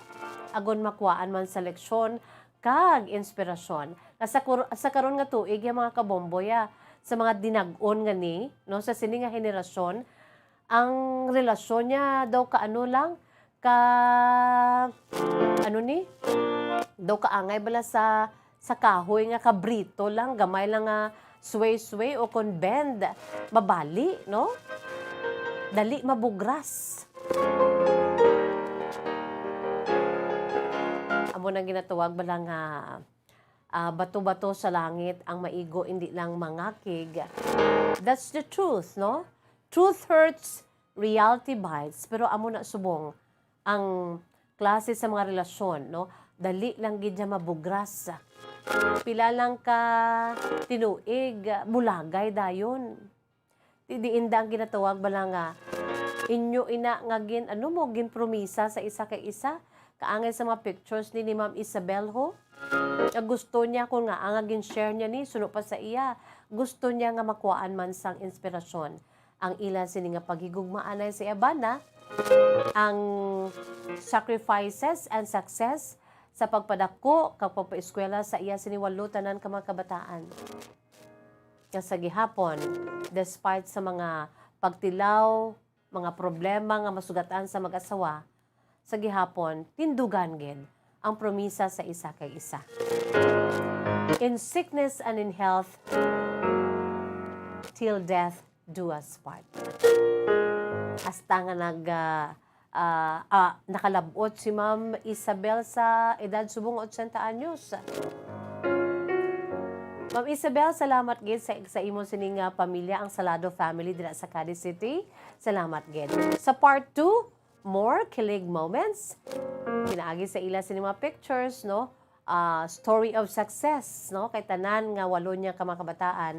agon makuhaan man sa leksyon kag inspirasyon. Sa karon nga tuig ya mga kabomboya, sa mga dinag-on nga ni, no, sa sini nga henerasyon, ang relasyon niya daw kaano lang daw kaangay bala sa kahoy nga kabrito lang, gamay lang nga sway-sway o kon bend, mabali, no? Dali mabugras. Amo nang ginatawag bala nga bato-bato sa langit ang maigo hindi lang mangakig. That's the truth, no? Truth hurts, reality bites. Pero amo na subong ang klase sa mga relasyon, no? Dali lang gid niya mabugras. Pila lang ka tinuig, bulagay dayon. Diinda ang ginatawag bala nga inyo ina nga gin promisa sa isa kay isa. Kaangay sa mga pictures ni Ma'am Isabel ho. Gusto niya kung nga ang gin share niya ni suno pa sa iya. Gusto niya nga makuhaan man sang inspirasyon. Ang ilan sini nga paghigugmaanay sa Abana, ang sacrifices and success sa pagpadako kag pagpaeskwela sa iya sini 8 tanan ka mga kabataan. Sa gihapon, despite sa mga pagtilaw, mga problema nga masugatan sa mag-asawa, sa gihapon, tindugan gid ang promisa sa isa kay isa. In sickness and in health, till death do us part. Hasta nga nakalabot si Ma'am Isabel sa edad subong 80 anyos. Ma'am Isabel, salamat gid sa imong sining pamilya, ang Salado family dira sa Cadiz City. Salamat gid. Sa part 2, more kilig moments. Pinaagi sa ila sining mga pictures, no? Story of success, no? Kay tanan nga 8 niya ka mga kabataan,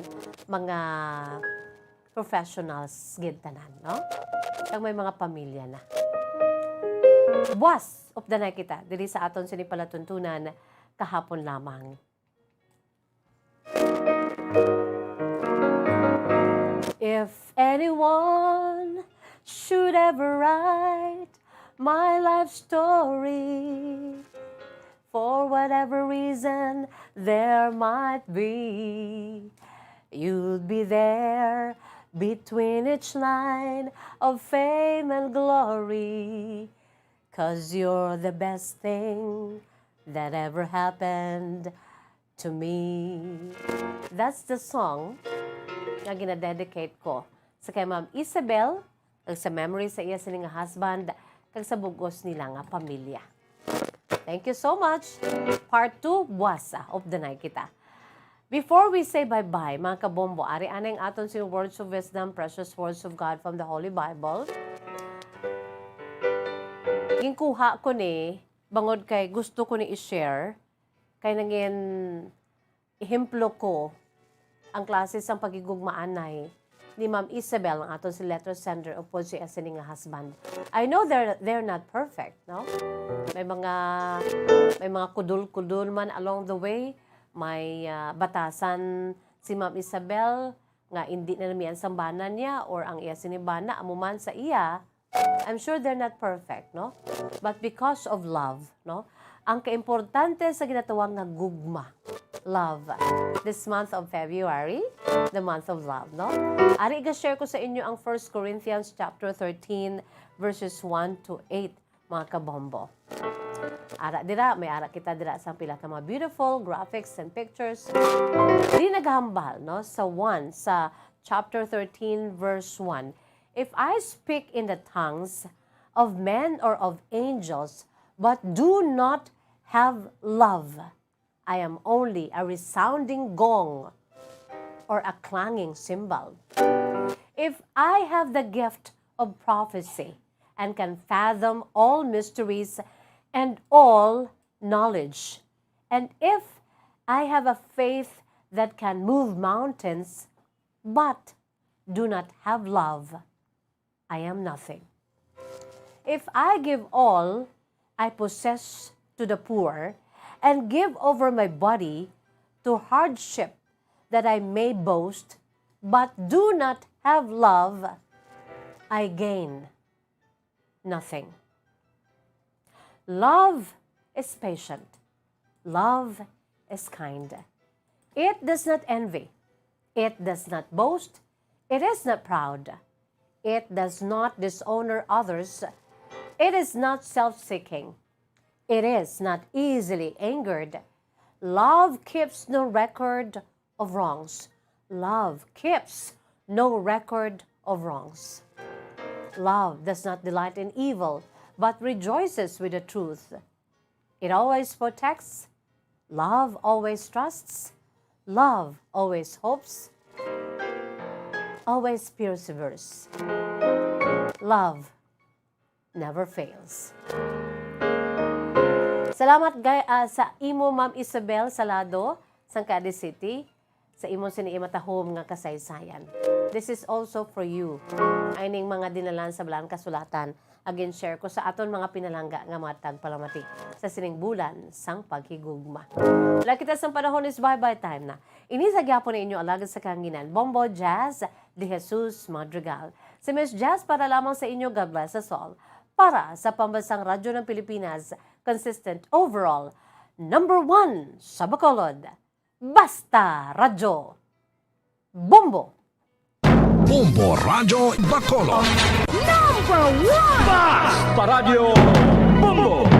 mga professionals gid tanan, no? Kag may mga pamilya na. Buwas of the night kita diri sa aton sini palatuntunan kahapon lamang. If anyone should ever write my life story, for whatever reason there might be, you'll be there between each line of fame and glory, 'cause you're the best thing that ever happened to me. That's the song nga ginadedicate ko sa kay Ma'am Isabel, kag sa memory sa iya sining husband, kag sa bugos nila nga pamilya. Thank you so much. Part 2, buwasa of the night kita. Before we say bye-bye, mga kabombo, ari anay ang aton si words of wisdom, precious words of God from the Holy Bible. Ginkuha ko ni, bangod kay gusto ko ni i-share, kay nangin ihimplo ko ang klase sang pagigugmaanay ni Ma'am Isabel, ang aton si letter sender o po si asining husband. I know they're not perfect, no? May mga kudul-kudul man along the way. May batasan si Ma'am Isabel nga hindi na namiyan sambanan niya or ang iya sinibana amuman sa iya. I'm sure they're not perfect, no? But because of love, no? Ang kaimportante sa ginatawag nga gugma, love. This month of February, the month of love, no? Ari, i-share ko sa inyo ang 1 Corinthians chapter 13, verses 1 to 8, mga kabombo. Ara dira, may ara kita dira sa pila ka mga beautiful graphics and pictures. Di naghambal, no? Sa chapter 13, verse 1. If I speak in the tongues of men or of angels, but do not have love, I am only a resounding gong or a clanging cymbal. If I have the gift of prophecy and can fathom all mysteries and all knowledge, and if I have a faith that can move mountains, but do not have love, I am nothing. If I give all I possess to the poor and give over my body to hardship that I may boast, but do not have love, I gain nothing. Love is patient. Love is kind. It does not envy. It does not boast. It is not proud. It does not dishonor others. It is not self-seeking. It is not easily angered. Love keeps no record of wrongs. Love keeps no record of wrongs. Love does not delight in evil, but rejoices with the truth. It always protects. Love always trusts. Love always hopes. Always perseveres. Love never fails. Salamat sa imo, Ma'am Isabel Salado, sa Cadiz City, sa imo siniimatahom nga kasaysayan. This is also for you. Ay ning mga dinalan sa balang kasulatan. Again, share ko sa aton mga pinalangga nga matag palamati sa sining bulan sang paghigugma. Wala kita sa panahon is bye-bye time na. Ini sa gyapon na inyo alagad sa kanginan, Bombo Jazz de Jesus Madrigal. Si Miss Jazz para lamang sa inyo, God bless us all. Para sa pambansang radyo ng Pilipinas, consistent overall, number 1 sa Bacolod. Basta Radyo Bombo! Bombo Radyo Bacolod. Number 1! Basta Radyo Bombo!